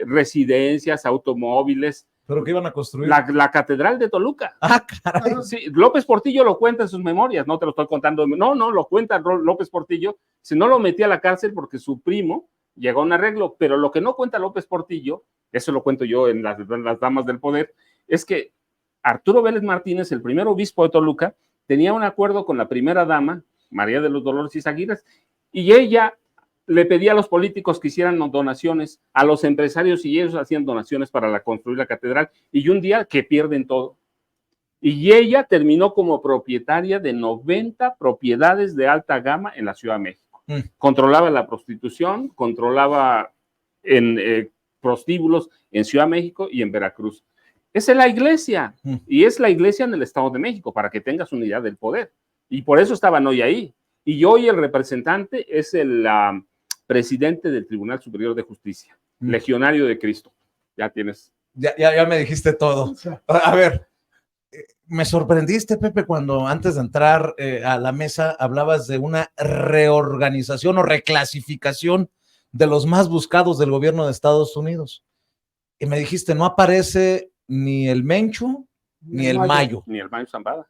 residencias, automóviles. ¿Pero qué iban a construir? La Catedral de Toluca. Ah, caray. Sí, López Portillo lo cuenta en sus memorias, no te lo estoy contando. No, lo cuenta López Portillo. Si no lo metía a la cárcel porque su primo llegó a un arreglo, pero lo que no cuenta López Portillo, eso lo cuento yo en las Damas del Poder, es que Arturo Vélez Martínez, el primer obispo de Toluca, tenía un acuerdo con la primera dama, María de los Dolores Izaguirre, y ella le pedía a los políticos que hicieran donaciones, a los empresarios, y ellos hacían donaciones para construir la catedral, y un día que pierden todo. Y ella terminó como propietaria de 90 propiedades de alta gama en la Ciudad de México. Controlaba la prostitución, controlaba en prostíbulos en Ciudad de México y en Veracruz. Esa es la iglesia, y es la iglesia en el Estado de México, para que tengas una idea del poder. Y por eso estaban hoy ahí. Y hoy el representante es el presidente del Tribunal Superior de Justicia, legionario de Cristo. Ya tienes. Ya me dijiste todo. A ver, me sorprendiste, Pepe, cuando antes de entrar a la mesa hablabas de una reorganización o reclasificación de los más buscados del gobierno de Estados Unidos. Y me dijiste, no aparece ni el Mencho ni el Mayo. Ni el Mayo Zambada.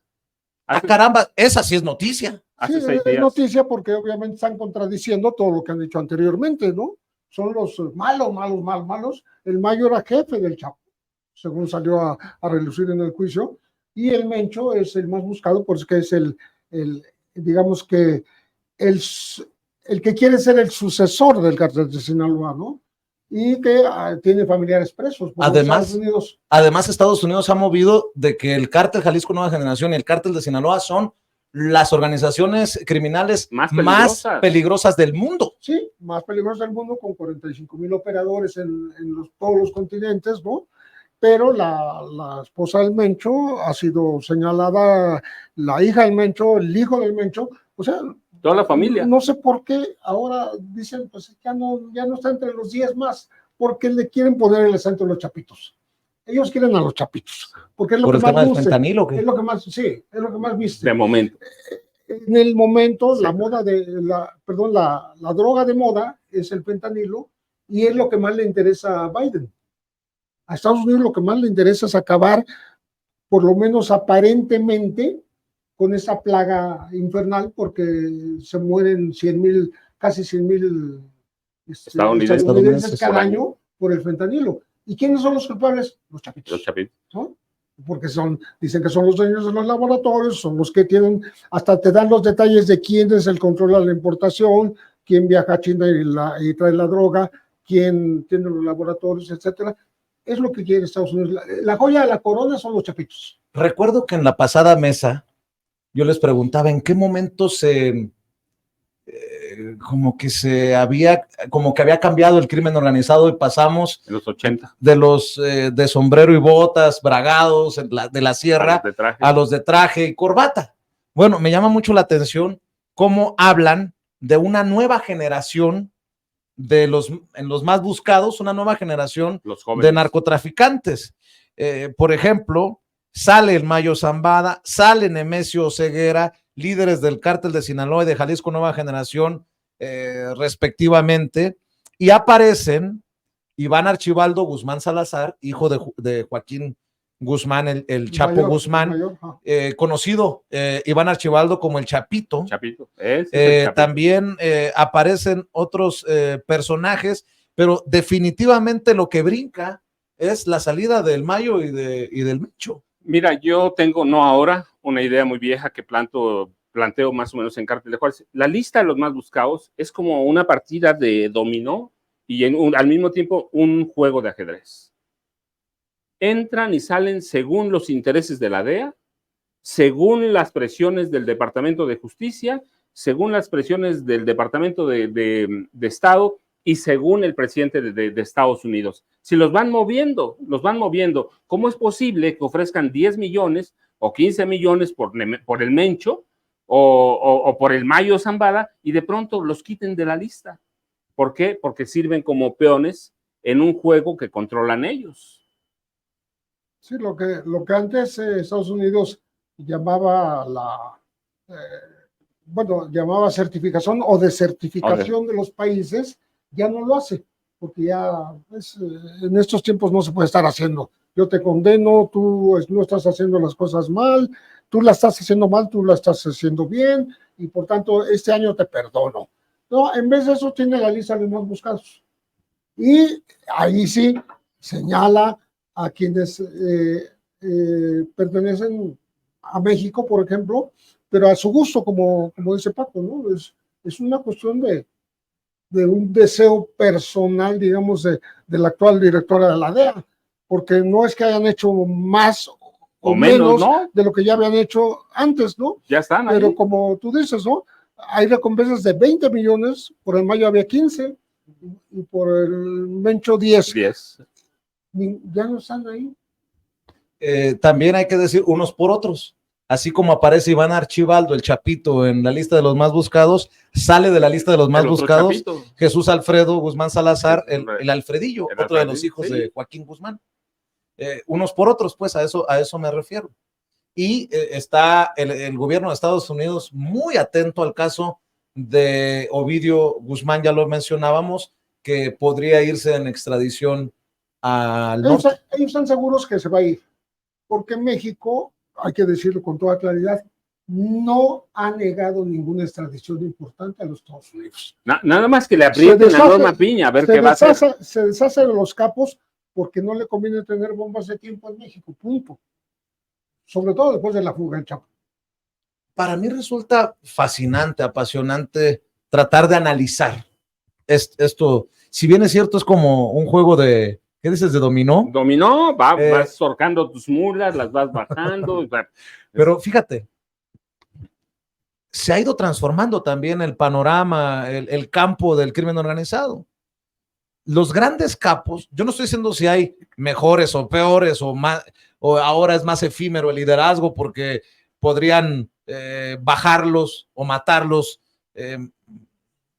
Ah, caramba, esa sí es noticia. Sí, es noticia porque obviamente están contradiciendo todo lo que han dicho anteriormente, ¿no? Son los malos. El Mayo era jefe del Chapo, según salió a relucir en el juicio, y el Mencho es el más buscado porque es digamos que el que quiere ser el sucesor del cártel de Sinaloa, ¿no? Y que tiene familiares presos. Además, Estados Unidos ha movido de que el cártel Jalisco Nueva Generación y el cártel de Sinaloa son las organizaciones criminales más peligrosas del mundo. Sí, más peligrosas del mundo, con 45,000 operadores en todos los continentes, ¿no? Pero la esposa del Mencho ha sido señalada, la hija del Mencho, el hijo del Mencho, O sea, Toda la familia. no sé por qué ahora dicen, pues ya no está entre los 10 más, porque le quieren poner el acento a los chapitos. Ellos quieren a los chapitos, porque es lo ¿Por que el más tema del luce, fentanilo o qué? es lo que más, sí, es lo que más viste. De momento. En el momento, Sí. la droga de moda es el fentanilo y es lo que más le interesa a Biden. A Estados Unidos lo que más le interesa es acabar, por lo menos aparentemente, con esa plaga infernal, porque se mueren casi 100,000 estadounidenses cada año por el fentanilo. ¿Y quiénes son los culpables? Los chapitos. Los chapitos. ¿No? Porque dicen que son los dueños de los laboratorios, son los que tienen, hasta te dan los detalles de quién es el control de la importación, quién viaja a China y trae la droga, quién tiene los laboratorios, etcétera. Es lo que quiere Estados Unidos. La joya de la corona son los chapitos. Recuerdo que en la pasada mesa yo les preguntaba en qué momento como que había cambiado el crimen organizado y pasamos En los 80. de los de sombrero y botas, bragados, de la sierra, a los de traje y corbata. Bueno, me llama mucho la atención cómo hablan de una nueva generación en los más buscados, una nueva generación de narcotraficantes. Por ejemplo, sale el Mayo Zambada, sale Nemesio Ceguera, líderes del cártel de Sinaloa y de Jalisco Nueva Generación, respectivamente, y aparecen Iván Archibaldo Guzmán Salazar, hijo de Joaquín Guzmán, el Chapo Guzmán, conocido Iván Archibaldo como el Chapito. Chapito. También aparecen otros personajes, pero definitivamente lo que brinca es la salida del Mayo y del Mencho. Mira, yo tengo, no ahora, una idea muy vieja que planteo más o menos en Cártel de Juárez. La lista de los más buscados es como una partida de dominó y al mismo tiempo un juego de ajedrez. Entran y salen según los intereses de la DEA, según las presiones del Departamento de Justicia, según las presiones del Departamento de Estado y según el presidente de Estados Unidos. Si los van moviendo, ¿cómo es posible que ofrezcan 10 millones o 15 millones por el Mencho o por el Mayo Zambada y de pronto los quiten de la lista? ¿Por qué? Porque sirven como peones en un juego que controlan ellos. Sí, lo que antes Estados Unidos llamaba llamaba certificación o desertificación de los países, ya no lo hace, porque ya en estos tiempos no se puede estar haciendo. Yo te condeno, tú no estás haciendo las cosas mal, tú la estás haciendo mal, tú la estás haciendo bien, y por tanto este año te perdono. No, en vez de eso tiene la lista de los más buscados. Y ahí sí señala a quienes pertenecen a México, por ejemplo, pero a su gusto, como dice Paco, ¿no? Es una cuestión de un deseo personal, digamos, de la actual directora de la DEA, porque no es que hayan hecho más o menos, ¿no?, de lo que ya habían hecho antes, ¿no? Ya están ahí. Pero ahí. Como tú dices, ¿no? Hay recompensas de 20 millones, por el Mayo había 15, y por el Mencho 10. Ya no están ahí. También hay que decir unos por otros. Así como aparece Iván Archibaldo, el Chapito, en la lista de los más buscados, sale de la lista de los más buscados Chapito. Jesús Alfredo Guzmán Salazar, el Alfredillo, otro de los hijos de Joaquín Guzmán. Unos por otros, pues a eso me refiero. Y está el gobierno de Estados Unidos muy atento al caso de Ovidio Guzmán, ya lo mencionábamos, que podría irse en extradición al norte. Ellos están seguros que se va a ir, porque México, hay que decirlo con toda claridad, no ha negado ninguna extradición importante a los Estados Unidos. Nada más que le aprieten la Norma Piña, a ver qué va a hacer. Se deshace de los capos porque no le conviene tener bombas de tiempo en México, punto. Sobre todo después de la fuga del Chapo. Para mí resulta fascinante, apasionante tratar de analizar esto. Si bien es cierto, es como un juego de, ¿qué dices? ¿De dominó? Dominó, vas sorcando tus mulas, las vas bajando. Pero fíjate, se ha ido transformando también el panorama, el campo del crimen organizado. Los grandes capos, yo no estoy diciendo si hay mejores o peores o más, o ahora es más efímero el liderazgo porque podrían bajarlos o matarlos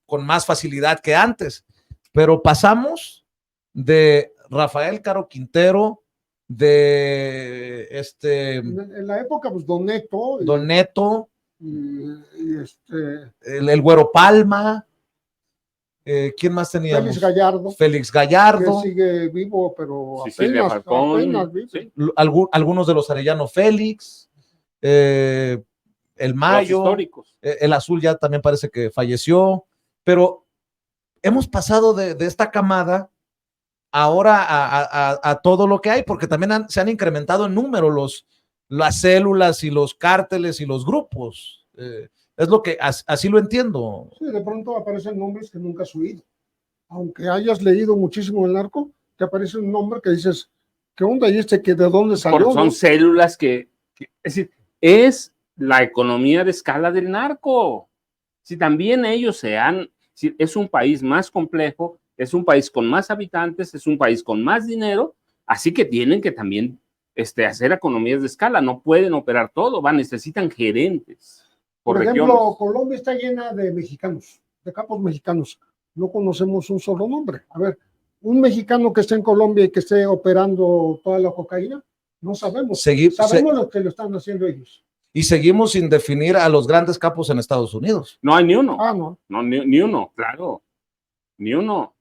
con más facilidad que antes. Pero pasamos de Rafael Caro Quintero, de En la época, pues Don Neto. Don Neto, Y el Güero Palma, ¿quién más teníamos? Félix Félix Gallardo. Gallardo, Que sigue vivo, pero Cecilia Falcón, apenas vive. ¿sí? algunos de los Arellano Félix, el Los Mayo, históricos. el Azul ya también parece que falleció, pero hemos pasado de esta camada ahora a todo lo que hay, porque también se han incrementado en número las células y los cárteles y los grupos. Es lo que así lo entiendo. Sí, de pronto aparecen nombres que nunca has oído. Aunque hayas leído muchísimo el narco, te aparece un nombre que dices, ¿qué onda? ¿Y que de dónde salió? Son ¿no? células es decir, es la economía de escala del narco. Si también ellos es un país más complejo, es un país con más habitantes, es un país con más dinero, así que tienen que también hacer economías de escala, no pueden operar todo, necesitan gerentes. Por ejemplo, regiones. Colombia está llena de mexicanos, de capos mexicanos. No conocemos un solo nombre. A ver, un mexicano que esté en Colombia y que esté operando toda la cocaína, no sabemos. Sabemos lo que lo están haciendo ellos. Y seguimos sin definir a los grandes capos en Estados Unidos. No hay ni uno. No, ni uno, claro. Ni uno.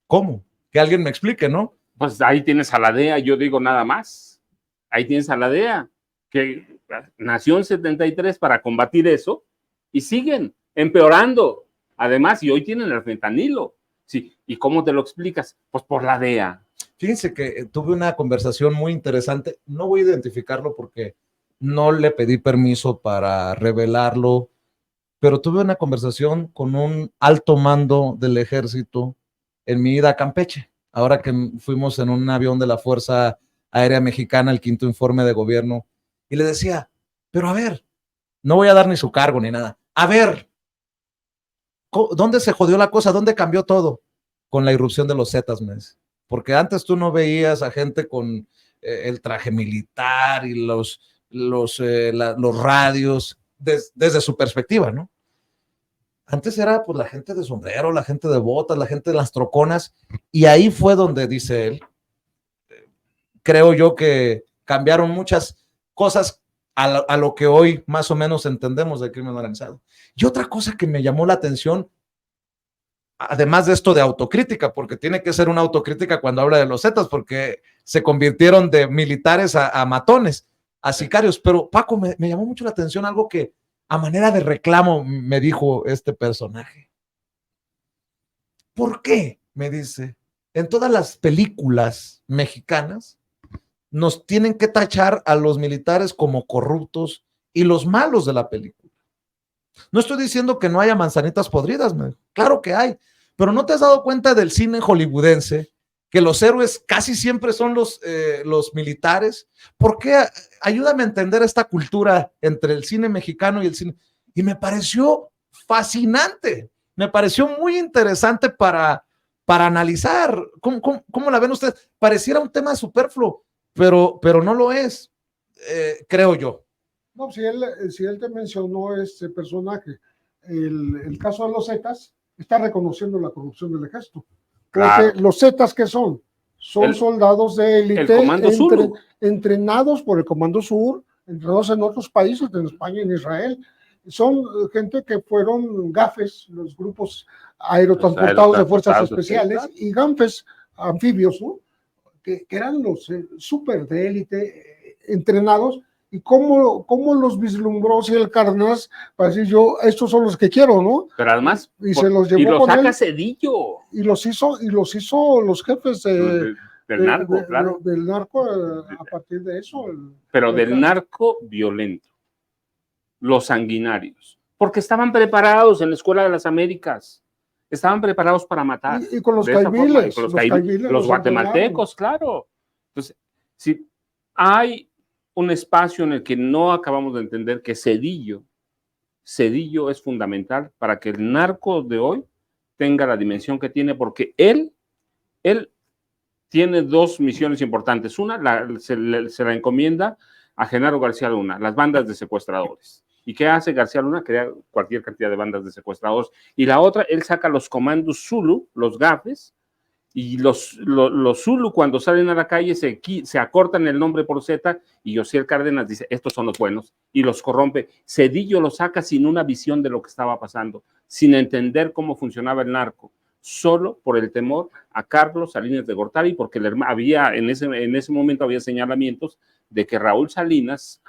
¿Cómo? Que alguien me explique, ¿no? Pues ahí tienes a la DEA, yo digo nada más. Ahí tienes a la DEA, que nació en 73 para combatir eso, y siguen empeorando. Además, y hoy tienen el fentanilo. Sí, ¿y cómo te lo explicas? Pues por la DEA. Fíjense que tuve una conversación muy interesante. No voy a identificarlo porque no le pedí permiso para revelarlo, pero tuve una conversación con un alto mando del ejército en mi ida a Campeche, ahora que fuimos en un avión de la Fuerza Aérea Mexicana, el 5º informe de gobierno, y le decía, pero a ver, no voy a dar ni su cargo ni nada, a ver, ¿dónde se jodió la cosa? ¿Dónde cambió todo? Con la irrupción de los Zetas, me dice. Porque antes tú no veías a gente con el traje militar y los radios desde su perspectiva, ¿no? Antes era pues la gente de sombrero, la gente de botas, la gente de las troconas, y ahí fue donde, dice él, creo yo que cambiaron muchas cosas a lo que hoy más o menos entendemos del crimen organizado. Y otra cosa que me llamó la atención, además de esto de autocrítica, porque tiene que ser una autocrítica cuando habla de los Zetas, porque se convirtieron de militares a matones, a sicarios, pero Paco, me llamó mucho la atención algo que a manera de reclamo me dijo este personaje. ¿Por qué? Me dice, en todas las películas mexicanas nos tienen que tachar a los militares como corruptos y los malos de la película. No estoy diciendo que no haya manzanitas podridas, claro que hay, pero ¿no te has dado cuenta del cine hollywoodense que los héroes casi siempre son los militares? ¿Por qué? Ayúdame a entender esta cultura entre el cine mexicano y el cine. Y me pareció fascinante, me pareció muy interesante para analizar. ¿Cómo la ven ustedes? Pareciera un tema superfluo, pero no lo es, creo yo. No, si él te mencionó este personaje, el caso de los Zetas, está reconociendo la corrupción del ejército. Porque los Zetas, ¿qué son? Son soldados de élite entrenados por el Comando Sur, entrenados en otros países, en España y en Israel. Son gente que fueron GAFES, los grupos aerotransportados de fuerzas especiales, y GANFES, anfibios, ¿no? Que eran los súper de élite entrenados. ¿Y cómo los vislumbró el Cárdenas para decir yo, estos son los que quiero, ¿no? Pero además, se los llevó y los con saca él, Cedillo. y los hizo los jefes del narco, claro. Del narco a partir de eso. Pero del narco violento, los sanguinarios, porque estaban preparados en la Escuela de las Américas, estaban preparados para matar. Y con los caiviles. Los guatemaltecos, claro. Entonces, si hay un espacio en el que no acabamos de entender que Cedillo es fundamental para que el narco de hoy tenga la dimensión que tiene, porque él tiene dos misiones importantes. Una, se la encomienda a Genaro García Luna, las bandas de secuestradores. ¿Y qué hace García Luna? Crea cualquier cantidad de bandas de secuestradores. Y la otra, él saca los comandos Zulu, los gafes, y los Zulu cuando salen a la calle se acortan el nombre por Z y Josiel Cárdenas dice, estos son los buenos, y los corrompe. Cedillo lo saca sin una visión de lo que estaba pasando, sin entender cómo funcionaba el narco, solo por el temor a Carlos Salinas de Gortari, porque había en ese momento había señalamientos de que Raúl Salinas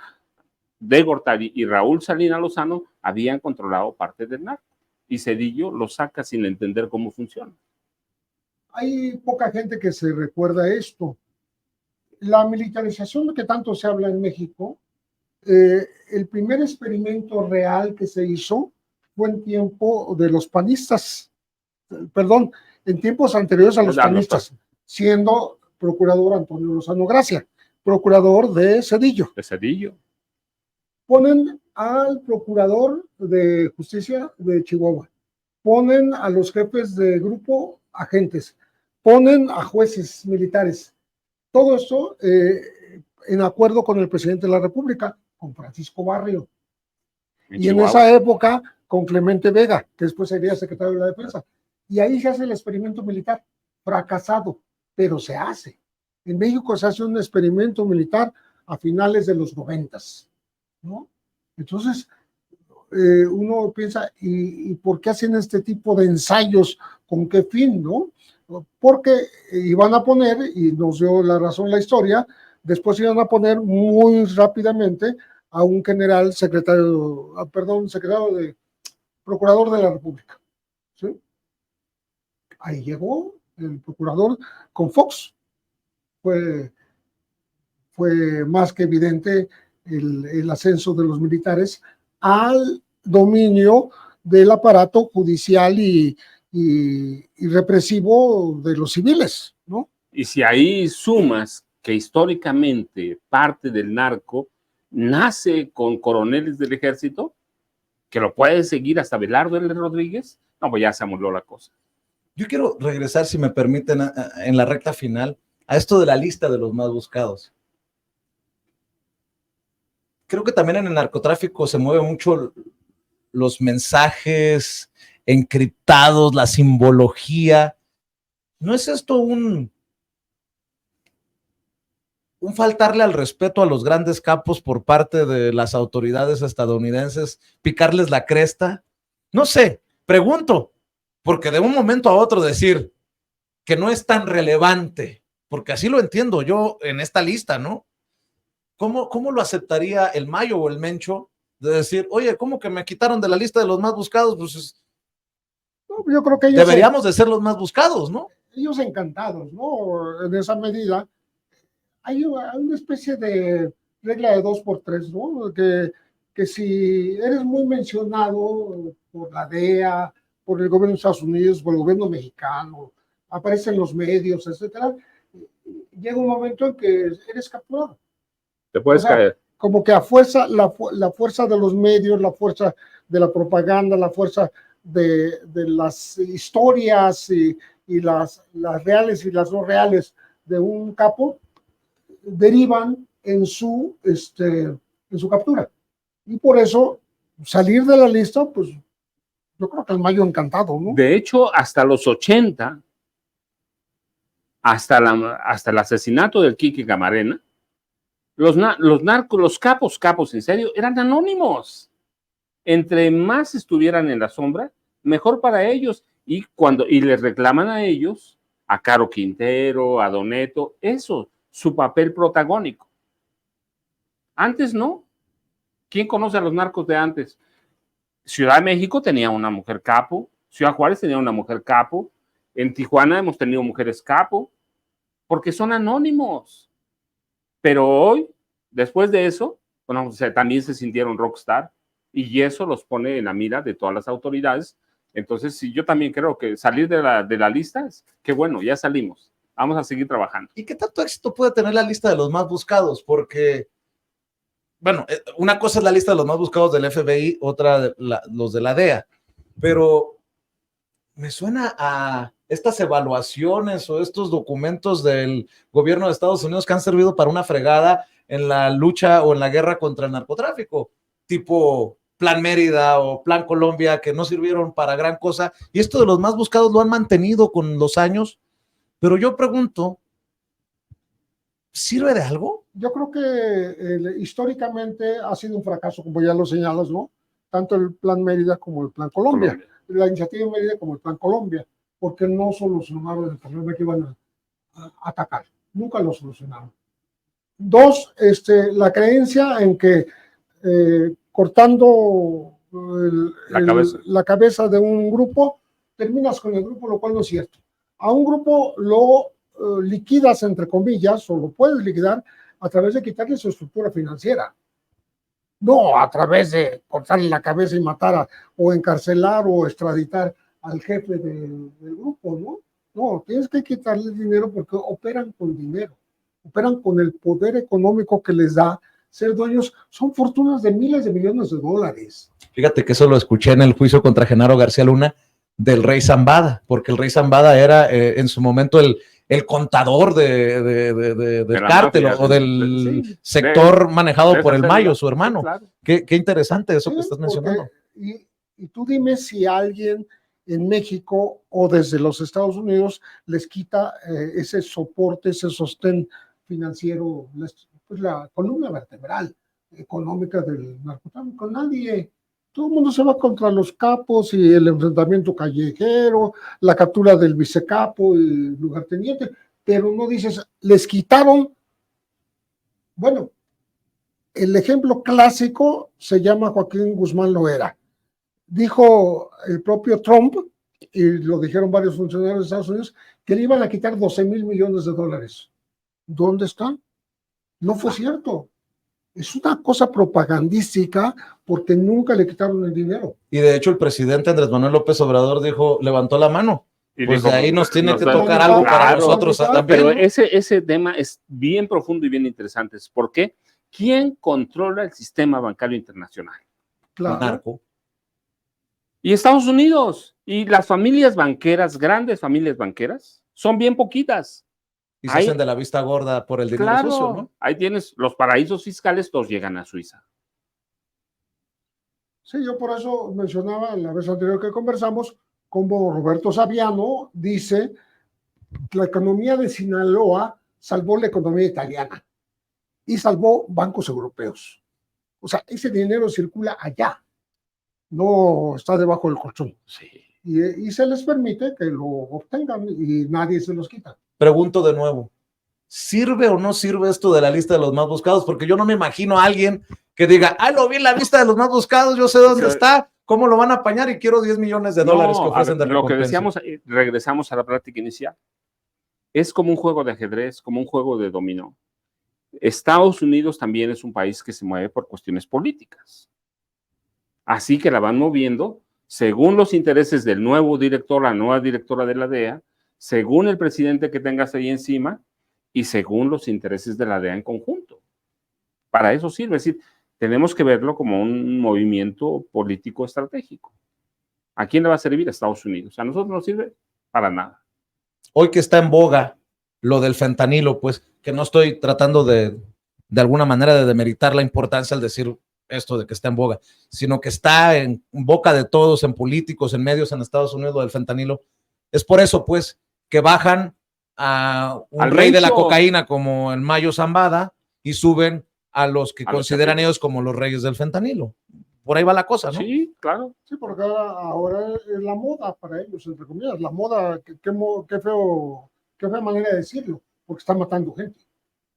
de Gortari y Raúl Salinas Lozano habían controlado parte del narco, y Cedillo lo saca sin entender cómo funciona. Hay poca gente que se recuerda esto. La militarización de que tanto se habla en México, el primer experimento real que se hizo fue en tiempo de los panistas, perdón, en tiempos anteriores a los panistas, siendo procurador Antonio Lozano Gracia, procurador de Cedillo. De Cedillo. Ponen al procurador de justicia de Chihuahua, ponen a los jefes de grupo agentes, ponen a jueces militares. Todo esto en acuerdo con el presidente de la República, con Francisco Barrio. Y en esa época con Clemente Vega, que después sería secretario de la Defensa. Y ahí se hace el experimento militar, fracasado, pero se hace. En México se hace un experimento militar a finales de los 90s, ¿no? Entonces, uno piensa, ¿y por qué hacen este tipo de ensayos? ¿Con qué fin, no? Porque iban a poner, y nos dio la razón la historia, después iban a poner muy rápidamente a un procurador de la República, ¿sí? Ahí llegó el procurador con Fox. Fue más que evidente el ascenso de los militares al dominio del aparato judicial y represivo de los civiles, ¿no? Y si ahí sumas que históricamente parte del narco nace con coroneles del ejército, que lo puede seguir hasta Belardo L. Rodríguez, no, pues ya se amoló la cosa. Yo quiero regresar, si me permiten, en la recta final, a esto de la lista de los más buscados. Creo que también en el narcotráfico se mueve mucho los mensajes encriptados, la simbología. ¿No es esto un faltarle al respeto a los grandes capos por parte de las autoridades estadounidenses, picarles la cresta? No sé, pregunto, porque de un momento a otro decir que no es tan relevante, porque así lo entiendo yo en esta lista, ¿no? ¿Cómo lo aceptaría el Mayo o el Mencho de decir, oye, ¿cómo que me quitaron de la lista de los más buscados? Pues no, yo creo que ellos deberíamos de ser los más buscados, ¿no? Ellos encantados, ¿no? En esa medida hay una especie de regla de 2x3, ¿no? Que si eres muy mencionado por la DEA, por el gobierno de Estados Unidos, por el gobierno mexicano, aparece en los medios, etcétera, llega un momento en que eres capturado. Te puedes caer. Como que a fuerza, la fuerza de los medios, la fuerza de la propaganda, la fuerza de las historias y las reales y las no reales de un capo, derivan en su captura. Y por eso, salir de la lista, pues, yo creo que el Mayo encantado, ¿no? De hecho, hasta los 80, hasta el asesinato del Quique Camarena, los narcos, los capos en serio, eran anónimos. Entre más estuvieran en la sombra, mejor para ellos. Y les reclaman a ellos, a Caro Quintero, a Doneto, eso, su papel protagónico. Antes no. ¿Quién conoce a los narcos de antes? Ciudad de México tenía una mujer capo, Ciudad Juárez tenía una mujer capo, en Tijuana hemos tenido mujeres capo, porque son anónimos. Pero hoy, después de eso, bueno, también se sintieron rockstar y eso los pone en la mira de todas las autoridades. Entonces, sí, yo también creo que salir de la lista es que bueno, ya salimos, vamos a seguir trabajando. ¿Y qué tanto éxito puede tener la lista de los más buscados? Porque, bueno, una cosa es la lista de los más buscados del FBI, otra los de la DEA, pero me suena a estas evaluaciones o estos documentos del gobierno de Estados Unidos que han servido para una fregada en la lucha o en la guerra contra el narcotráfico, tipo Plan Mérida o Plan Colombia, que no sirvieron para gran cosa, y esto de los más buscados lo han mantenido con los años, pero yo pregunto, ¿sirve de algo? Yo creo que históricamente ha sido un fracaso, como ya lo señalas, ¿no? Tanto el Plan Mérida como el Plan Colombia. La iniciativa Mérida como el Plan Colombia, porque no solucionaron el problema que iban a atacar. Nunca lo solucionaron. Dos, la creencia en que cortando la cabeza de un grupo, terminas con el grupo, lo cual no es cierto. A un grupo lo liquidas, entre comillas, o lo puedes liquidar a través de quitarle su estructura financiera. No a través de cortarle la cabeza y matar o encarcelar o extraditar al jefe del grupo, ¿no? No, tienes que quitarle dinero porque operan con dinero, operan con el poder económico que les da ser dueños. Son fortunas de miles de millones de dólares. Fíjate que eso lo escuché en el juicio contra Genaro García Luna del Rey Zambada, porque el Rey Zambada era en su momento el contador del cártel o del sector manejado por el Mayo, su hermano. Sí, claro. Qué interesante eso que estás mencionando. Y tú dime si alguien en México o desde los Estados Unidos les quita ese soporte, ese sostén financiero, pues la columna vertebral económica del narcotráfico. Nadie. Todo el mundo se va contra los capos y el enfrentamiento callejero, la captura del vicecapo y lugarteniente, pero no dices, les quitaron. Bueno, el ejemplo clásico se llama Joaquín Guzmán Loera. Dijo el propio Trump, y lo dijeron varios funcionarios de Estados Unidos, que le iban a quitar 12 mil millones de dólares. ¿Dónde están? No fue cierto. Es una cosa propagandística porque nunca le quitaron el dinero. Y de hecho el presidente Andrés Manuel López Obrador levantó la mano. Y pues dijo, de ahí nos tiene que tocar algo para nosotros también. Pero ese tema es bien profundo y bien interesante. ¿Por qué? ¿Quién controla el sistema bancario internacional? Claro. Narco. Y Estados Unidos. Y las familias banqueras, grandes familias banqueras, son bien poquitas. Y se hacen de la vista gorda por el dinero sucio, ¿no? Ahí tienes los paraísos fiscales, todos llegan a Suiza. Sí, yo por eso mencionaba la vez anterior que conversamos, como Roberto Saviano dice, la economía de Sinaloa salvó la economía italiana y salvó bancos europeos. O sea, ese dinero circula allá, no está debajo del colchón. Sí. Y se les permite que lo obtengan y nadie se los quita. Pregunto de nuevo, ¿sirve o no sirve esto de la lista de los más buscados? Porque yo no me imagino a alguien que diga, lo vi en la lista de los más buscados, yo sé dónde está, cómo lo van a apañar y quiero 10 millones de dólares que ofrecen de recompensa. Lo que decíamos, regresamos a la práctica inicial. Es como un juego de ajedrez, como un juego de dominó. Estados Unidos también es un país que se mueve por cuestiones políticas. Así que la van moviendo según los intereses del nuevo director, la nueva directora de la DEA, según el presidente que tengas ahí encima y según los intereses de la DEA en conjunto. Para eso sirve, es decir, tenemos que verlo como un movimiento político estratégico. ¿A quién le va a servir? A Estados Unidos. A nosotros no nos sirve para nada. Hoy que está en boga lo del fentanilo, pues que no estoy tratando de alguna manera de demeritar la importancia al decir esto de que está en boga, sino que está en boca de todos, en políticos, en medios en Estados Unidos del fentanilo. Es por eso, pues, que bajan a un rey de la cocaína como el Mayo Zambada y suben a los que consideran ellos como los reyes del fentanilo. Por ahí va la cosa, ¿no? Sí, claro. Sí, porque ahora es la moda para ellos, entre comillas. La moda, qué fea manera de decirlo, porque está matando gente.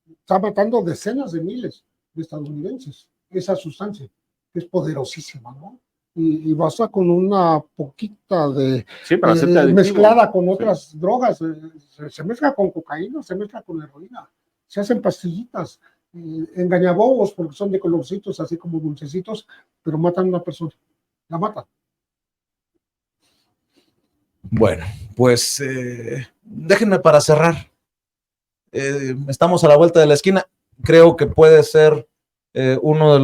Está matando decenas de miles de estadounidenses. Esa sustancia que es poderosísima, ¿no? Y basta con una poquita de mezclada con otras drogas, se mezcla con cocaína, se mezcla con heroína, se hacen pastillitas, engañabobos porque son de colorcitos, así como dulcecitos, pero matan a una persona, la matan. Bueno, pues déjenme para cerrar. Estamos a la vuelta de la esquina. Creo que puede ser uno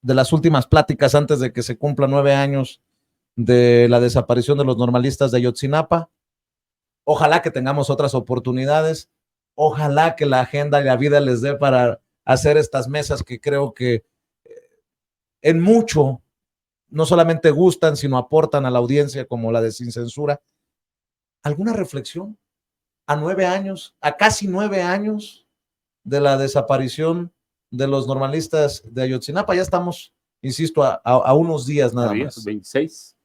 de las últimas pláticas antes de que se cumplan 9 años de la desaparición de los normalistas de Ayotzinapa. Ojalá que tengamos otras oportunidades. Ojalá que la agenda y la vida les dé para hacer estas mesas que creo que en mucho no solamente gustan, sino aportan a la audiencia, como la de Sin Censura. ¿Alguna reflexión? A 9 años, a casi 9 años de la desaparición de los normalistas de Ayotzinapa, ya estamos, insisto, a unos días nada más. 26.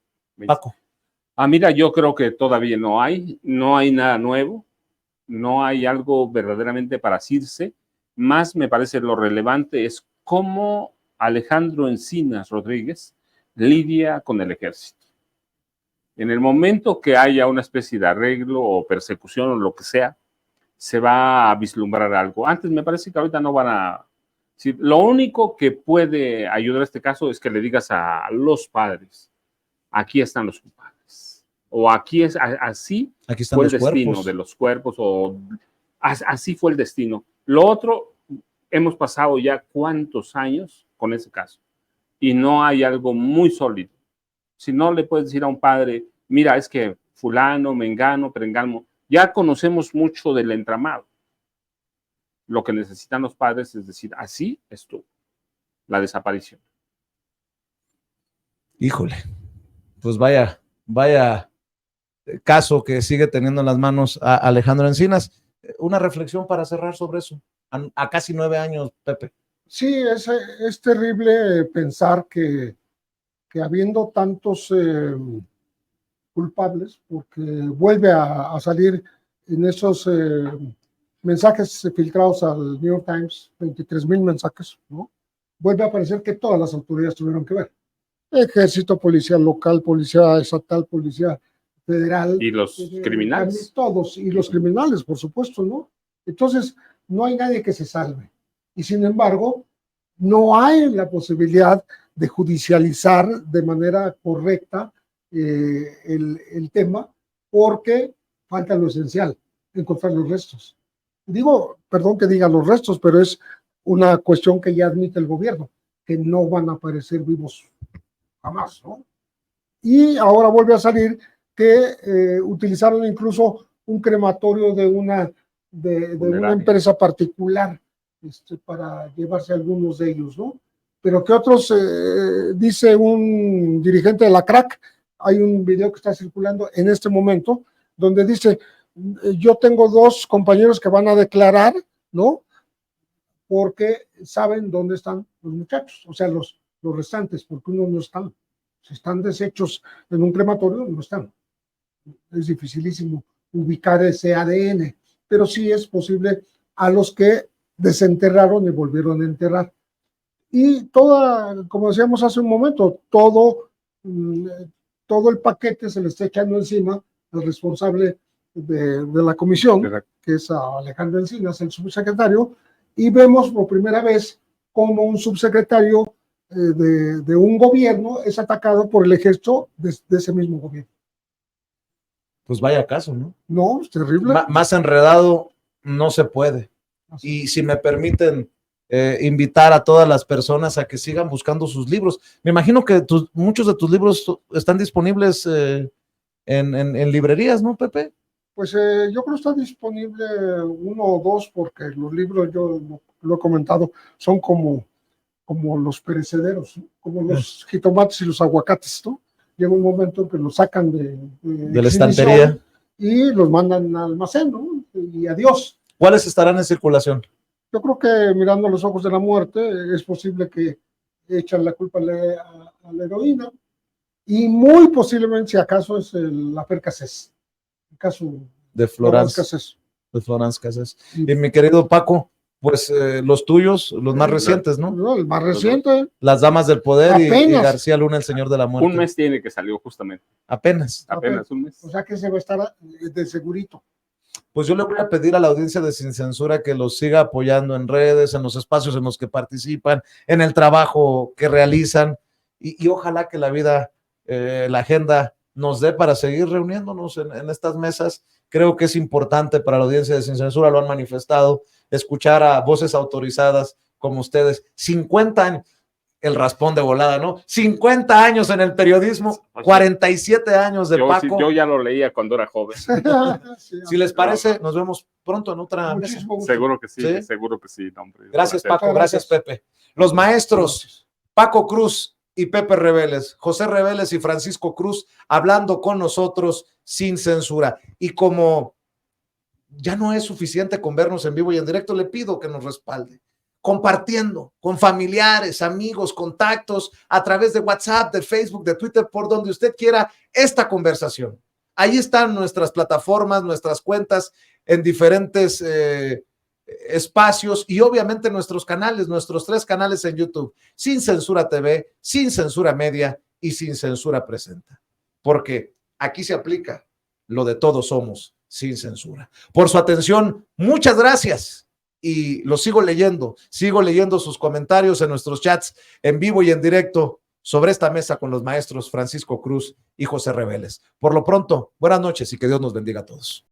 Paco. Mira, yo creo que todavía no hay nada nuevo, no hay algo verdaderamente para decirse. Más me parece lo relevante es cómo Alejandro Encinas Rodríguez lidia con el ejército. En el momento que haya una especie de arreglo o persecución o lo que sea, se va a vislumbrar algo. Antes me parece que ahorita no van a... Sí, lo único que puede ayudar a este caso es que le digas a los padres, aquí están los culpables, o aquí es así, aquí están fue los el destino cuerpos de los cuerpos, o así fue el destino. Lo otro, hemos pasado ya cuántos años con ese caso y no hay algo muy sólido. Si no le puedes decir a un padre, mira, es que fulano, mengano, perengano, ya conocemos mucho del entramado. Lo que necesitan los padres es decir, así estuvo la desaparición. Híjole, pues vaya caso que sigue teniendo en las manos a Alejandro Encinas. Una reflexión para cerrar sobre eso, a casi 9 años, Pepe. Sí, es terrible pensar que habiendo tantos culpables, porque vuelve a salir en esos mensajes filtrados al New York Times, 23,000 mensajes, ¿no? Vuelve a aparecer que todas las autoridades tuvieron que ver. Ejército, policía local, policía estatal, policía federal. Y los criminales. Todos, y los criminales, por supuesto, ¿no? Entonces, no hay nadie que se salve. Y sin embargo, no hay la posibilidad de judicializar de manera correcta el tema, porque falta lo esencial, encontrar los restos. Digo, perdón que diga los restos, pero es una cuestión que ya admite el gobierno, que no van a aparecer vivos jamás, ¿no? Y ahora vuelve a salir que utilizaron incluso un crematorio de una empresa particular para llevarse a algunos de ellos, ¿no? Pero que otros, dice un dirigente de la CRAC, hay un video que está circulando en este momento, donde dice, yo tengo 2 compañeros que van a declarar, ¿no? Porque saben dónde están los muchachos, o sea, los restantes, porque unos no están. Si están deshechos en un crematorio, no están. Es dificilísimo ubicar ese ADN, pero sí es posible a los que desenterraron y volvieron a enterrar. Y como decíamos hace un momento, todo el paquete se le está echando encima al responsable de la comisión, que es Alejandro Encinas, el subsecretario, y vemos por primera vez como un subsecretario de un gobierno es atacado por el ejército de ese mismo gobierno. Pues vaya caso, ¿no? No, es terrible. Más enredado no se puede. Y si me permiten invitar a todas las personas a que sigan buscando sus libros. Me imagino que muchos de tus libros están disponibles en librerías, ¿no, Pepe? Pues yo creo que está disponible 1 o 2, porque los libros, yo lo he comentado, son como los perecederos, ¿no? Como los jitomates y los aguacates, ¿no? Llega un momento en que los sacan de la estantería y los mandan al almacén, ¿no? Y adiós. ¿Cuáles estarán en circulación? Yo creo que Mirando a los ojos de la muerte es posible que echan la culpa a la heroína, y muy posiblemente, si acaso, es la Fer Cassés, el caso de Florence Cassés. De Florence Cassés. Y mi querido Paco, pues los tuyos, los más recientes, ¿no? No, el más reciente. Las Damas del Poder y García Luna, el Señor de la Muerte. Un mes tiene que salió justamente. Apenas un mes. O sea que se va a estar de segurito. Pues yo le voy a pedir a la audiencia de Sin Censura que los siga apoyando en redes, en los espacios en los que participan, en el trabajo que realizan, y ojalá que la vida, la agenda nos dé para seguir reuniéndonos en estas mesas. Creo que es importante para la audiencia de Sin Censura, lo han manifestado, escuchar a voces autorizadas como ustedes. 50 años. el raspón de volada, ¿no? 50 años en el periodismo, 47 años de Paco. Yo ya lo leía cuando era joven. Si les parece, nos vemos pronto en otra mesa. Muchísimo gusto. Seguro que sí, ¿Sí? seguro que sí. No, hombre, Gracias, placer. Paco. Gracias, Pepe. Los maestros, Paco Cruz y Pepe Reveles, José Reveles y Francisco Cruz, hablando con nosotros sin censura. Y como ya no es suficiente con vernos en vivo y en directo, le pido que nos respalde, compartiendo con familiares, amigos, contactos, a través de WhatsApp, de Facebook, de Twitter, por donde usted quiera esta conversación. Ahí están nuestras plataformas, nuestras cuentas en diferentes espacios y obviamente nuestros canales, nuestros 3 canales en YouTube, Sin Censura TV, Sin Censura Media y Sin Censura Presenta. Porque aquí se aplica lo de todos somos sin censura. Por su atención, muchas gracias. Y lo sigo leyendo sus comentarios en nuestros chats en vivo y en directo sobre esta mesa con los maestros Francisco Cruz y José Reveles. Por lo pronto, buenas noches y que Dios nos bendiga a todos.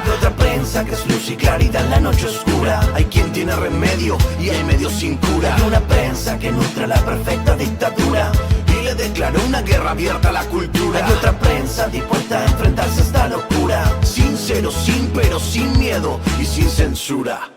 De otra prensa que es luz y claridad en la noche oscura. Hay quien tiene remedio y hay medios sin cura. Hay una prensa que nutre la perfecta dictadura y le declaró una guerra abierta a la cultura. Hay otra prensa dispuesta a enfrentarse a esta locura, sincero, sin pero, sin miedo y sin censura.